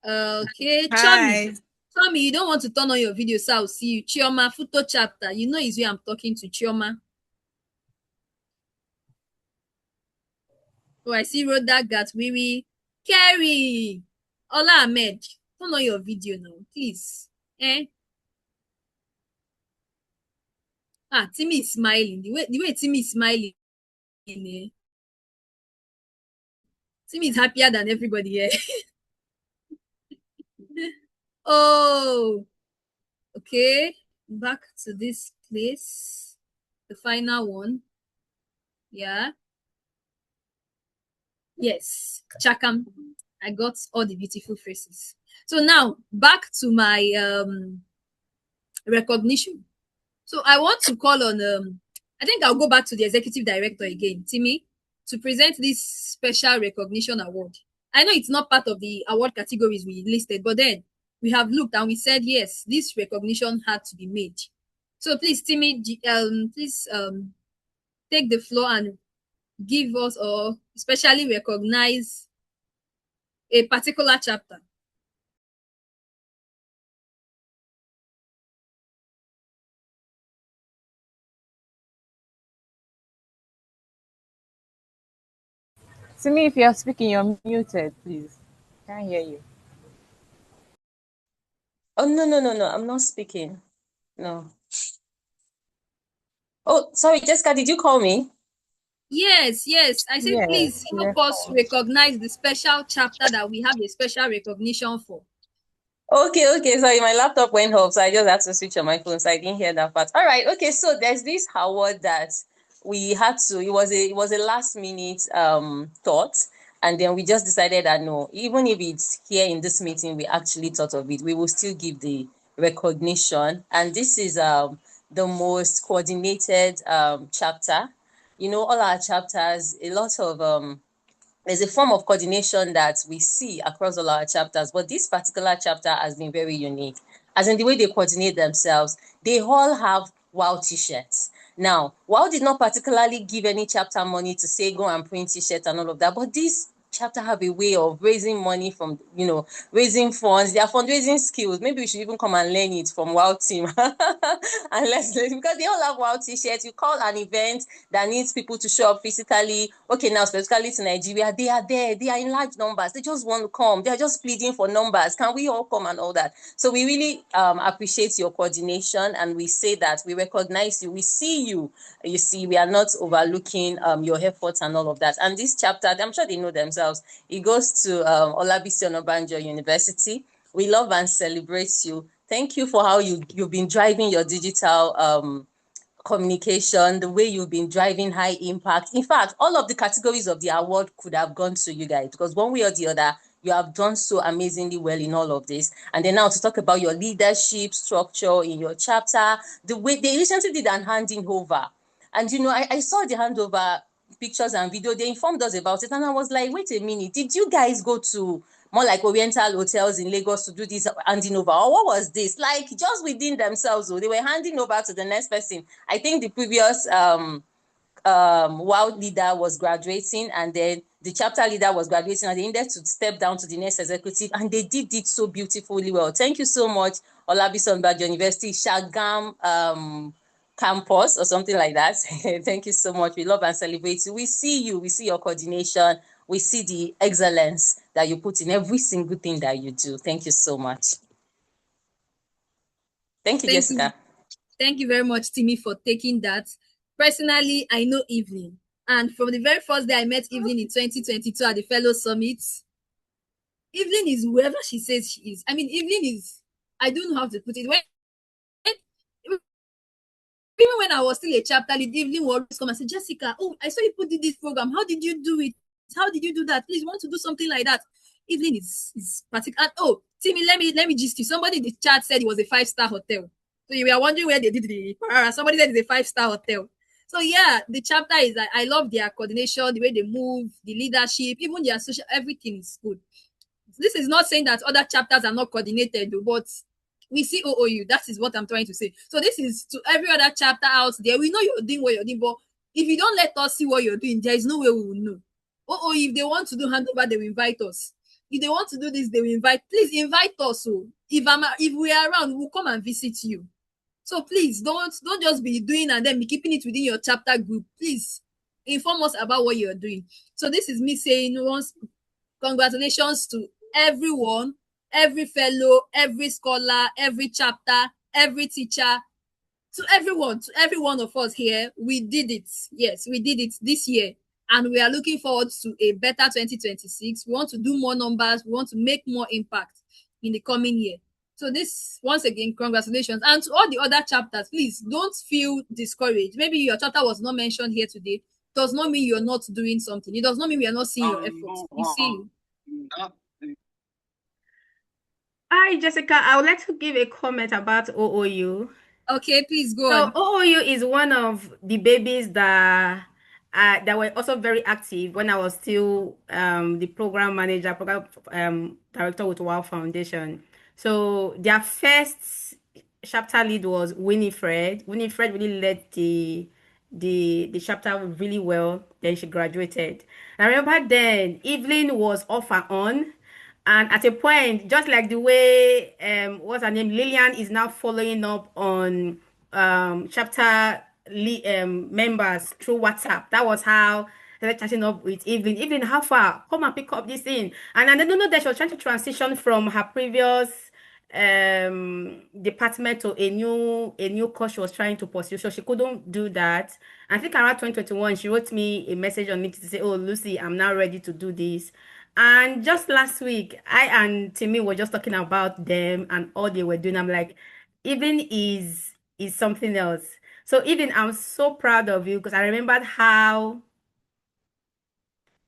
Okay, Hi. Tommy, you don't want to turn on your video, so I'll see you. Chioma, photo chapter. You know it's where I'm talking to Chioma. Oh, I see Rhoda Gatwiwi. Kerry. Ola Ahmed. Turn on your video now, please. Timmy is smiling. The way Timmy is smiling. Timmy is happier than everybody here. Oh, okay. Back to this place. The final one. Yeah. Yes, Chakam. I got all the beautiful faces. So now back to my recognition. So I want to call on I think I'll go back to the executive director again, Timmy, to present this special recognition award. I know it's not part of the award categories we listed, but then we have looked and we said yes, this recognition had to be made. So please, Timmy, please take the floor and give us or especially recognize a particular chapter? To me, if you're speaking, you're muted, please. Can't hear you. Oh, no, no, no, no. I'm not speaking. No. Oh, sorry, Jessica, did you call me? Yes, yes. I said, Yes, please you're help us fine. recognize the special chapter that we have a special recognition for. Okay, okay. Sorry, my laptop went off, so I just had to switch on my phone, so I didn't hear that part. All right, okay. So there's this award that we had to. It was a last minute thought, and then we just decided that no, even if it's here in this meeting, we actually thought of it. We will still give the recognition, and this is the most coordinated chapter. You know, all our chapters, a lot of there's a form of coordination that we see across all our chapters, but this particular chapter has been very unique. As in the way they coordinate themselves, they all have WOW t-shirts. Now, WOW did not particularly give any chapter money to say go and print t-shirts and all of that, but this chapter have a way of raising money from, raising funds, their fundraising skills. Maybe we should even come and learn it from WOW team. And let's learn, because they all have WOW t-shirts. You call an event that needs people to show up physically. Okay, now specifically to Nigeria, they are there. They are in large numbers. They just want to come. They are just pleading for numbers. Can we all come and all that? So we really appreciate your coordination, and we say that we recognize you. We see you. You see, we are not overlooking your efforts and all of that. And this chapter, I'm sure they know themselves. It goes to Olabisi Onabanjo University. We love and celebrate you. Thank you for how you've been driving your digital communication, the way you've been driving high impact. In fact, all of the categories of the award could have gone to you guys, because one way or the other, you have done so amazingly well in all of this. And then now to talk about your leadership structure in your chapter, the way they recently did an handing over. And I saw the handover pictures and video. They informed us about it, and I was like, wait a minute, did you guys go to more like Oriental hotels in Lagos to do this handing over, or what was this? Like, just within themselves, they were handing over to the next person. I think the previous WOW leader was graduating, and then the chapter leader was graduating, and they needed to step down to the next executive, and they did it so beautifully well. Thank you so much, Olabisi Onabanjo University, Shagam campus or something like that. Thank you so much. We love and celebrate you. We see you. We see your coordination. We see the excellence that you put in every single thing that you do. Thank you so much. Thank you, Thank you. Jessica. Thank you very much, Timmy, for taking that. Personally, I know Evelyn. And from the very first day I met Evelyn in 2022 at the Fellow Summit, Evelyn is whoever she says she is. I mean, Evelyn is, I don't know how to put it. Even when I was still a chapter lead, Evelyn would always come and say, Jessica, oh, I saw you put in this program. How did you do it? How did you do that? Please, want to do something like that. Evelyn is particular. Oh, Timmy, let me gist you. Somebody in the chat said it was a 5-star hotel. So you were wondering where they did the somebody said it's a 5-star hotel. So yeah, the chapter is I love their coordination, the way they move, the leadership, even their social, everything is good. This is not saying that other chapters are not coordinated, but we see OOU. That is what I'm trying to say. So this is to every other chapter out there. We know you're doing what you're doing, but if you don't let us see what you're doing, there is no way we will know. If they want to do handover, they will invite us. If they want to do this, they will invite. Please invite us. So if we are around, we'll come and visit you. So please don't just be doing and then be keeping it within your chapter group. Please inform us about what you're doing. So this is me saying once congratulations to everyone, every fellow, every scholar, every chapter, every teacher, to everyone, to every one of us here. We did it. Yes, we did it this year. And we are looking forward to a better 2026. We want to do more numbers. We want to make more impact in the coming year. So this, once again, congratulations. And to all the other chapters, please don't feel discouraged. Maybe your chapter was not mentioned here today. Does not mean you're not doing something. It does not mean we are not seeing your efforts. We see you. Hi, Jessica. I would like to give a comment about OOU. Okay, please go So on. OOU is one of the babies that were also very active when I was still the program manager, program director with WAAW Foundation. So their first chapter lead was Winifred. Winifred really led the the chapter really well. Then she graduated. I remember then Evelyn was off and on. And at a point, just like the way what's her name, Lillian is now following up on members through WhatsApp. That was how I started chatting up with Evelyn. Evelyn, how far? Come and pick up this thing. And I don't know that she was trying to transition from her previous department to a new course she was trying to pursue, so she couldn't do that. I think around 2021 she wrote me a message on LinkedIn to say, oh Lucy, I'm now ready to do this. And just last week I and Timmy were just talking about them and all they were doing. I'm like, even is something else. So even I'm so proud of you because I remembered how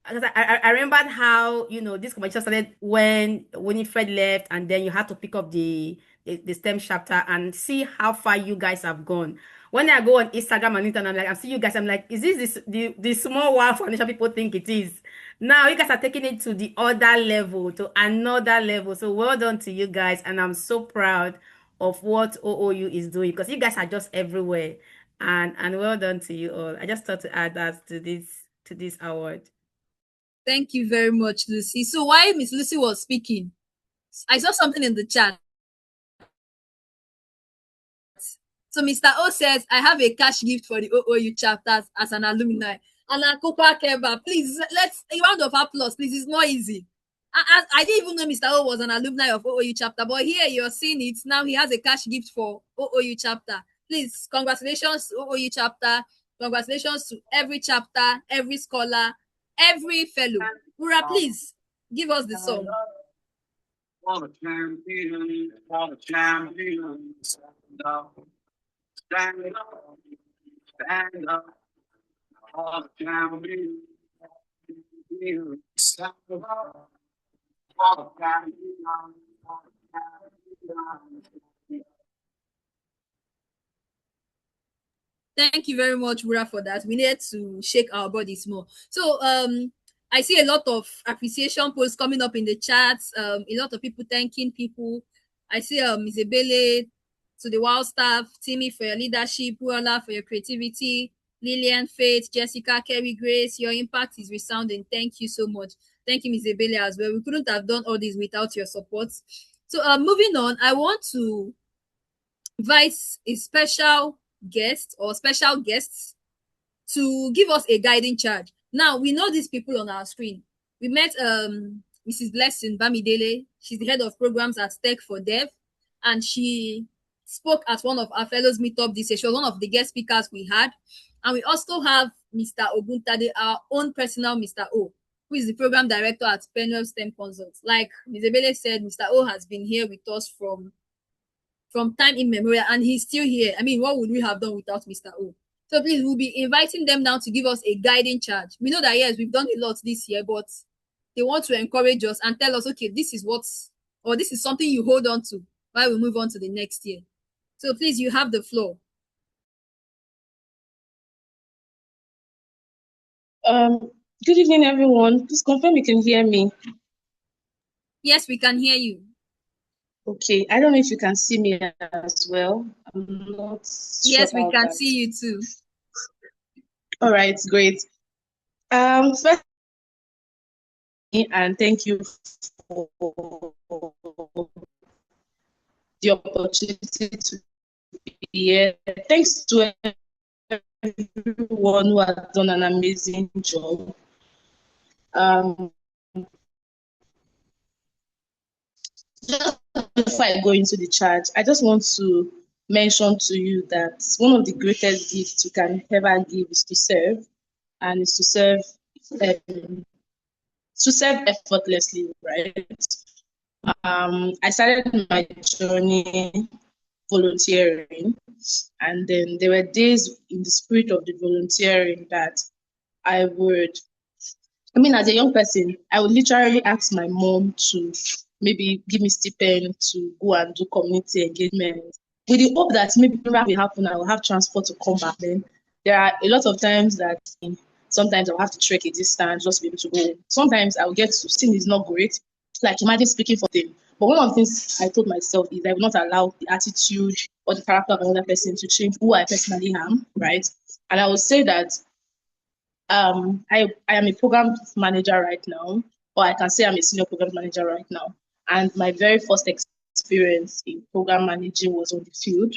I remembered how this competition started when Winifred left, and then you had to pick up the STEM chapter and see how far you guys have gone. When I go on Instagram and internet, I'm seeing you guys. I'm like, is this the small WAAW Foundation people think it is? Now you guys are taking it to the other level, to another level. So well done to you guys, and I'm so proud of what OOU is doing because you guys are just everywhere, and well done to you all. I just thought to add that to this award. Thank you very much, Lucy. So while Miss Lucy was speaking, I saw something in the chat. So Mr. O says, I have a cash gift for the OOU chapters as an alumni. And Akopa Keba, please, let's a round of applause, please. It's not easy. I didn't even know Mr. O was an alumni of OOU chapter, but here you're seeing it. Now he has a cash gift for OOU chapter. Please, congratulations to OOU chapter. Congratulations to every chapter, every scholar, every fellow. Ura, please, give us the song. All the champions, all the champions, stand up, stand up, stand up. All the champions, stand up. All the champions, all the champions. Thank you very much, Wura, for that. We needed to shake our bodies more. So I see a lot of appreciation posts coming up in the chats. A lot of people thanking people. I see Isabelle, to the WAAW staff, Timmy for your leadership, Buola for your creativity, Lillian, Faith, Jessica, Kerry, Grace. Your impact is resounding. Thank you so much. Thank you, Isabelle, as well. We couldn't have done all this without your support. So moving on, I want to invite a special guest or special guests to give us a guiding charge. Now, we know these people on our screen. We met Mrs. Blessing Bamidele. She's the head of programs at Tech for Dev, and she spoke at one of our fellows meetup this year. She was one of the guest speakers we had. And we also have Mr. Oguntade, our own personal Mr. O, who is the program director at Penwell STEM Consults. Like Ms. Ebele said, Mr. O has been here with us from time immemorial, and he's still here. I mean, what would we have done without Mr. O? So please, we'll be inviting them now to give us a guiding charge. We know that, yes, we've done a lot this year, but they want to encourage us and tell us, okay, this is this is something you hold on to while we move on to the next year. So please, you have the floor. Good evening, everyone. Please confirm you can hear me. Yes, we can hear you. Okay, I don't know if you can see me as well. I'm not sure. Yes, we can see you too. All right, great. First, and thank you for the opportunity to be here. Thanks to everyone who has done an amazing job. Just before I go into the charge, I just want to mention to you that one of the greatest gifts you can ever give is to serve, and is to serve effortlessly, right? I started my journey volunteering, and then there were days in the spirit of the volunteering that as a young person, I would literally ask my mom to maybe give me stipend to go and do community engagement with the hope that maybe that will happen. I will have transport to come back. Then there are a lot of times that sometimes I'll have to trek a distance just to be able to go. Sometimes I'll get to, still is not great. Like imagine speaking for them, But one of the things I told myself is I will not allow the attitude or the character of another person to change who I personally am, right? And I would say that I am a program manager right now, or I can say I'm a senior program manager right now. And my very first experience in program managing was on the field,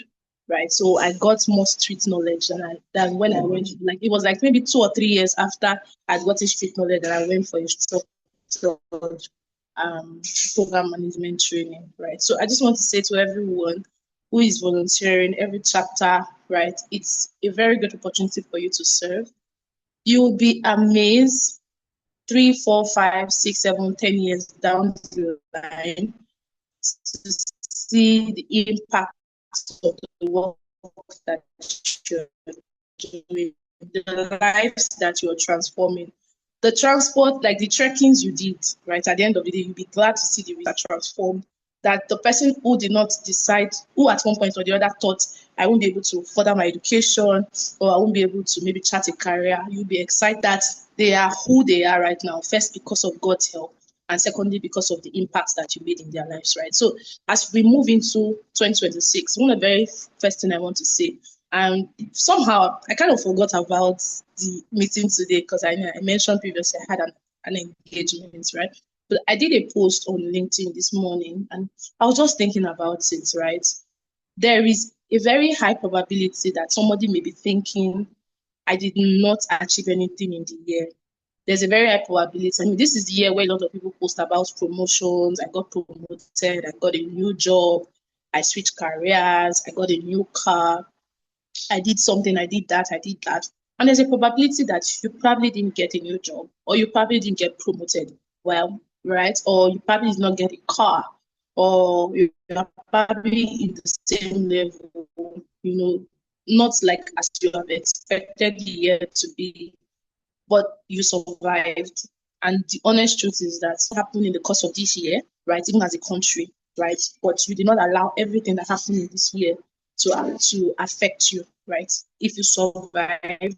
right? So I got more street knowledge than when I went. Like it was like maybe 2 or 3 years after I got a street knowledge that I went for a structured program management training, right? So I just want to say to everyone who is volunteering every chapter, right? It's a very good opportunity for you to serve. You'll be amazed 3, 4, 5, 6, 7, 10 years down the line to see the impact of the work that you're doing, the lives that you're transforming. The transport, like the trekkings you did, right, at the end of the day, you'll be glad to see the result transformed. That the person who did not decide, who at one point or the other thought, I won't be able to further my education or I won't be able to maybe chart a career, you'll be excited that they are who they are right now, first because of God's help, and secondly because of the impacts that you made in their lives, right? So as we move into 2026, one of the very first thing I want to say, and somehow I kind of forgot about the meeting today because I mentioned previously I had an engagement, right? But I did a post on LinkedIn this morning and I was just thinking about it, right? There is a very high probability that somebody may be thinking, I did not achieve anything in the year. There's a very high probability. I mean, this is the year where a lot of people post about promotions. I got promoted, I got a new job, I switched careers, I got a new car, I did something, I did that, I did that. And there's a probability that you probably didn't get a new job or you probably didn't get promoted well, right? Or you probably did not get a car or you're probably in the same level, not like as you have expected the year to be, but you survived. And the honest truth is that it happened in the course of this year, right? Even as a country, right? But you did not allow everything that happened in this year to affect you, right? If you survive,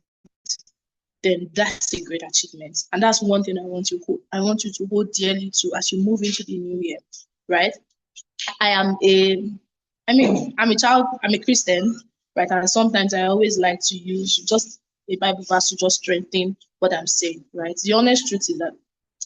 then that's a great achievement. And that's one thing I want you to hold dearly to as you move into the new year, right? I'm a child, I'm a Christian, right? And sometimes I always like to use just a Bible verse to just strengthen what I'm saying, right? The honest truth is that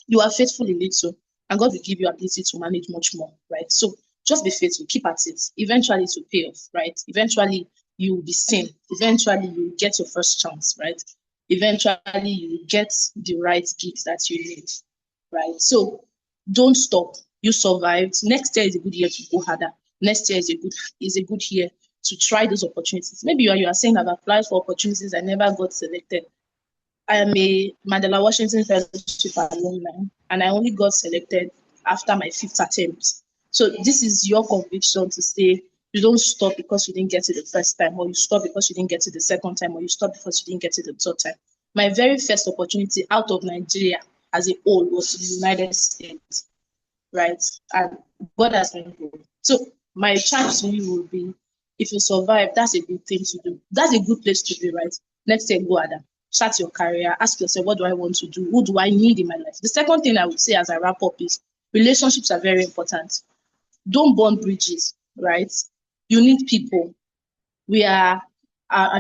you are faithful in little, and God will give you ability to manage much more, right? So just be faithful, keep at it. Eventually it will pay off, right? Eventually you will be seen. Eventually you will get your first chance, right? Eventually you will get the right gigs that you need, right? So don't stop. You survived. Next year is a good year to go harder. Next year is a good year to try those opportunities. Maybe you are saying I've applied for opportunities, I never got selected. I am a Mandela Washington Fellowship alumni, and I only got selected after my 5th attempt. So this is your conviction to say you don't stop because you didn't get it the first time, or you stop because you didn't get it the second time, or you stop because you didn't get it the third time. My very first opportunity out of Nigeria as a whole was to the United States, right? And God has been good. So my challenge to you will be, if you survive, that's a good thing to do. That's a good place to be, right? Next year, go Adam. Start your career. Ask yourself, what do I want to do? Who do I need in my life? The second thing I would say as I wrap up is relationships are very important. Don't burn bridges, right? You need people. We are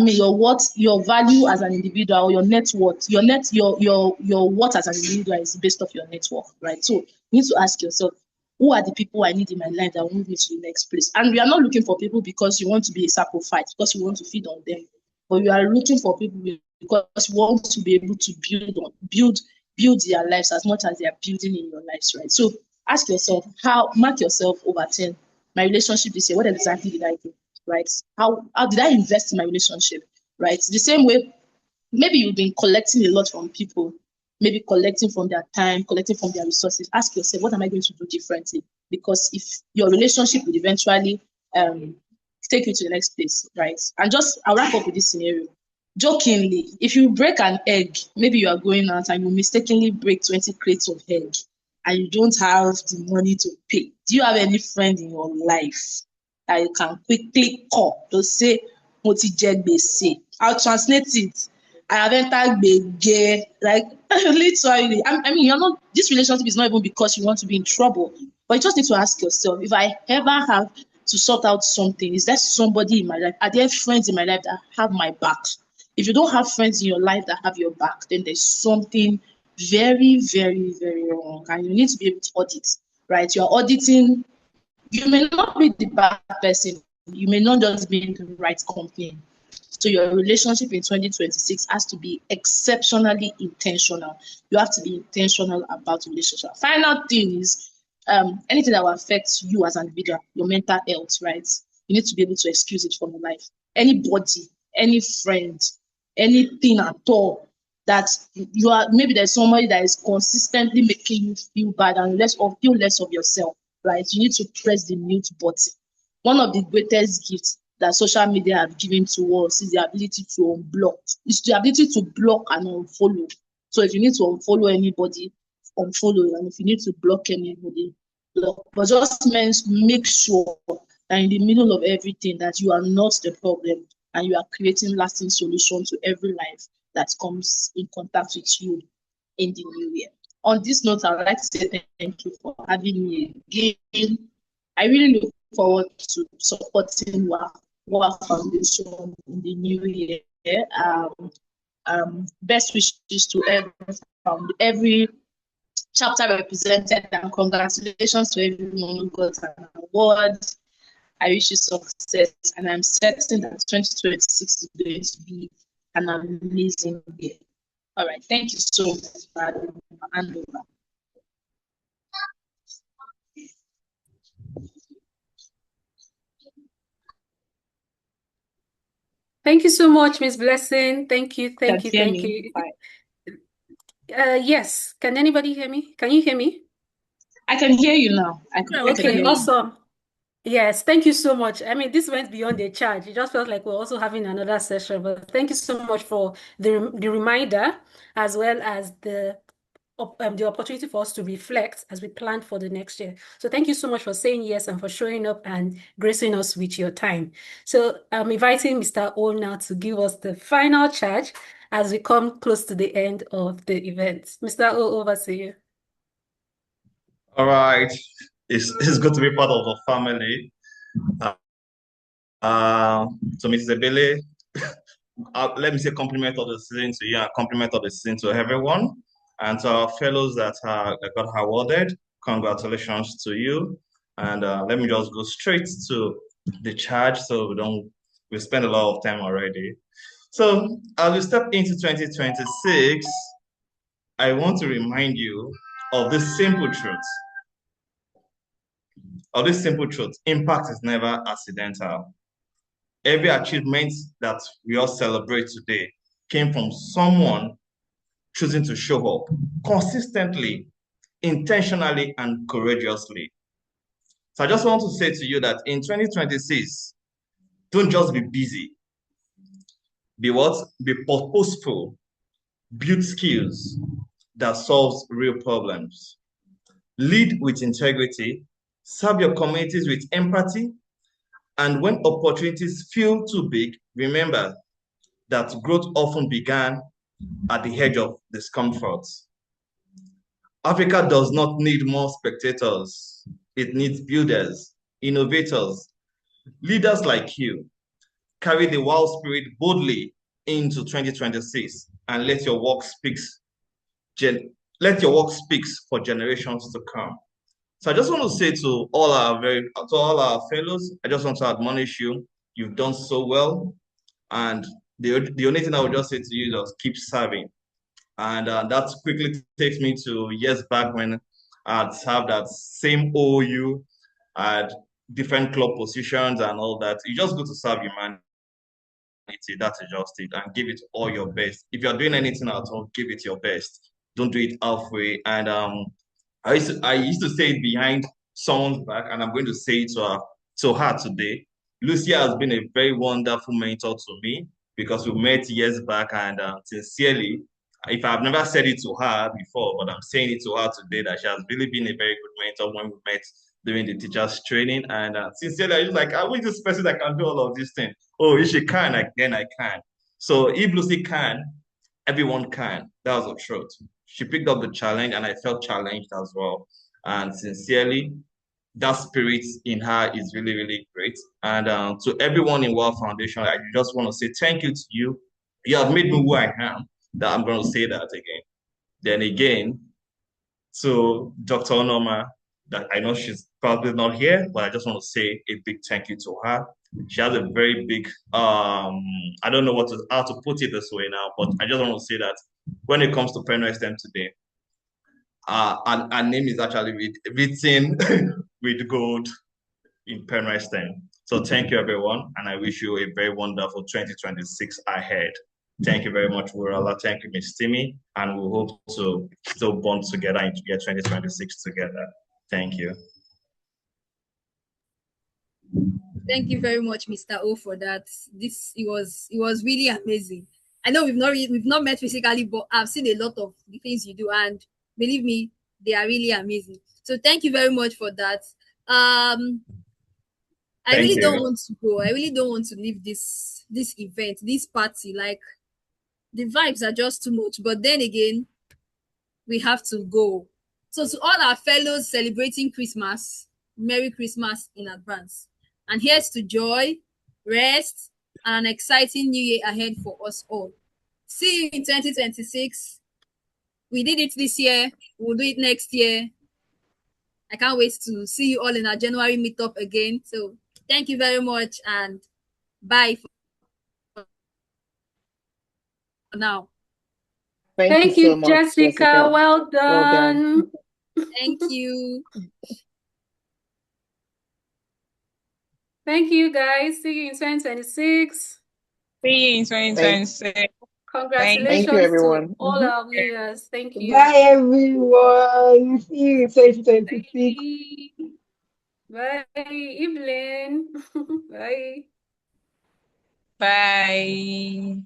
your value as an individual, your net worth, your worth as an individual is based off your network, right? So you need to ask yourself, who are the people I need in my life that will move me to the next place? And we are not looking for people because you want to be a sacrifice, because you want to feed on them, but you are looking for people because you want to be able to build their lives as much as they are building in your lives, right? So ask yourself, mark yourself over 10. My relationship this year, what exactly did I do? Right? How did I invest in my relationship? Right? The same way, maybe you've been collecting a lot from people, maybe collecting from their time, collecting from their resources. Ask yourself, what am I going to do differently? Because if your relationship will eventually take you to the next place, right? And I'll wrap up with this scenario. Jokingly, if you break an egg, maybe you are going out and you mistakenly break 20 crates of egg and you don't have the money to pay. Do you have any friend in your life that you can quickly call to say, mo ti jẹ gbèsè? I'll translate it. I have entered gbege. Like, literally. I mean, this relationship is not even because you want to be in trouble, But you just need to ask yourself, if I ever have to sort out something, is there somebody in my life? Are there friends in my life that have my back? If you don't have friends in your life that have your back, then there's something very, very, very wrong. And you need to be able to audit, right? You're auditing. You may not be the bad person. You may not just be in the right company. So your relationship in 2026 has to be exceptionally intentional. You have to be intentional about relationship. Final thing is anything that will affect you as an individual, your mental health, right? You need to be able to excuse it from your life. Anybody, any friend, anything at all that you are, maybe there's somebody that is consistently making you feel bad and less of feel less of yourself, right? You need to press the mute button. One of the greatest gifts that social media have given to us is the ability to unblock. It's the ability to block and unfollow. So if you need to unfollow anybody, unfollow, and if you need to block anybody, block. But just make sure that in the middle of everything that you are not the problem and you are creating lasting solution to every life that comes in contact with you in the new year. On this note, I would like to say thank you for having me again. I really look forward to supporting WAAW Foundation in the new year. Best wishes to every chapter represented, and congratulations to everyone who got an award. I wish you success, and I'm certain that 2026 is going to be an amazing year. All right, thank you so much for having me. Hand over. Thank you so much, Miss Blessing. Thank you, Can thank you, hear thank me? you. Fine. Yes. Can anybody hear me? Can you hear me? I can hear you now. I can Okay, hear you. awesome. Yes, thank you so much. I mean, this went beyond the charge. It just felt like we're also having another session. But thank you so much for the reminder, as well as the opportunity for us to reflect as we plan for the next year. So thank you so much for saying yes and for showing up and gracing us with your time. So I'm inviting Mr. O now to give us the final charge as we come close to the end of the event. Mr. O, over to you. All right. It's good to be part of the family. So Mrs. Ebele, let me say compliment of the season to you and compliment of the season to everyone. And to our fellows that got awarded, congratulations to you. And let me just go straight to the charge so we spend a lot of time already. So as we step into 2026, I want to remind you of this simple truth. Impact is never accidental. Every achievement that we all celebrate today came from someone choosing to show up consistently, intentionally, and courageously. So I just want to say to you that in 2026, don't just be busy. Be what? Be purposeful. Build skills that solves real problems. Lead with integrity. Serve your communities with empathy. And when opportunities feel too big, remember that growth often began at the edge of discomfort. Africa does not need more spectators. It needs builders, innovators, leaders like you. Carry the WAAW spirit boldly into 2026 and let your work speaks for generations to come. So I just want to say to all our fellows, I just want to admonish you. You've done so well, and the only thing I would just say to you is just keep serving. And that quickly takes me to years back when I'd served that same OU at different club positions and all that. You just go to serve humanity. That's just it, and give it all your best. If you're doing anything at all, give it your best. Don't do it halfway. And I used to say it behind someone's back, and I'm going to say it to her today. Lucia has been a very wonderful mentor to me because we met years back, and sincerely, if I've never said it to her before, but I'm saying it to her today, that she has really been a very good mentor when we met during the teachers training. And sincerely, I was like, I wish this person that can do all of these things. Oh, if she can, then I can. So if Lucy can, everyone can. That was the truth. She picked up the challenge, and I felt challenged as well. And sincerely, that spirit in her is really, really great. And to everyone in WAAW Foundation, I just want to say thank you to you. You have made me who I am. That I'm going to say that again. Then again, to Dr. Onoma, that I know she's probably not here, but I just want to say a big thank you to her. She has a very big I don't know how to put it this way now, but I just want to say that when it comes to Penwest STEM today, our name is actually written with gold in Penwest STEM. So thank you everyone, and I wish you a very wonderful 2026 ahead. Thank you very much, Wurala. Thank you, Ms. Timmy, and we hope to still bond together and to get 2026 together. Thank you. Thank you very much, Mr. O, for that. It was really amazing. I know we've not met physically, but I've seen a lot of the things you do, and believe me, they are really amazing. So thank you very much for that. I Thank really don't you. want to go. I really don't want to leave this event, this party. Like, the vibes are just too much. But then again, we have to go. So to all our fellows celebrating Christmas, Merry Christmas in advance. And here's to joy, rest, and an exciting new year ahead for us all. See you in 2026. We did it this year. We'll do it next year. I can't wait to see you all in our January meetup again. So thank you very much and bye for now. Thank you Thank so you, much, Jessica. Jessica. Well Well done. done. Thank you. Thank you, guys. See you in 2026. See you in Thank, 2026. Thank thank you, Congratulations to everyone. all our winners. Thank you. Bye, everyone. See you in 2026. Bye, Evelyn. Bye. Bye.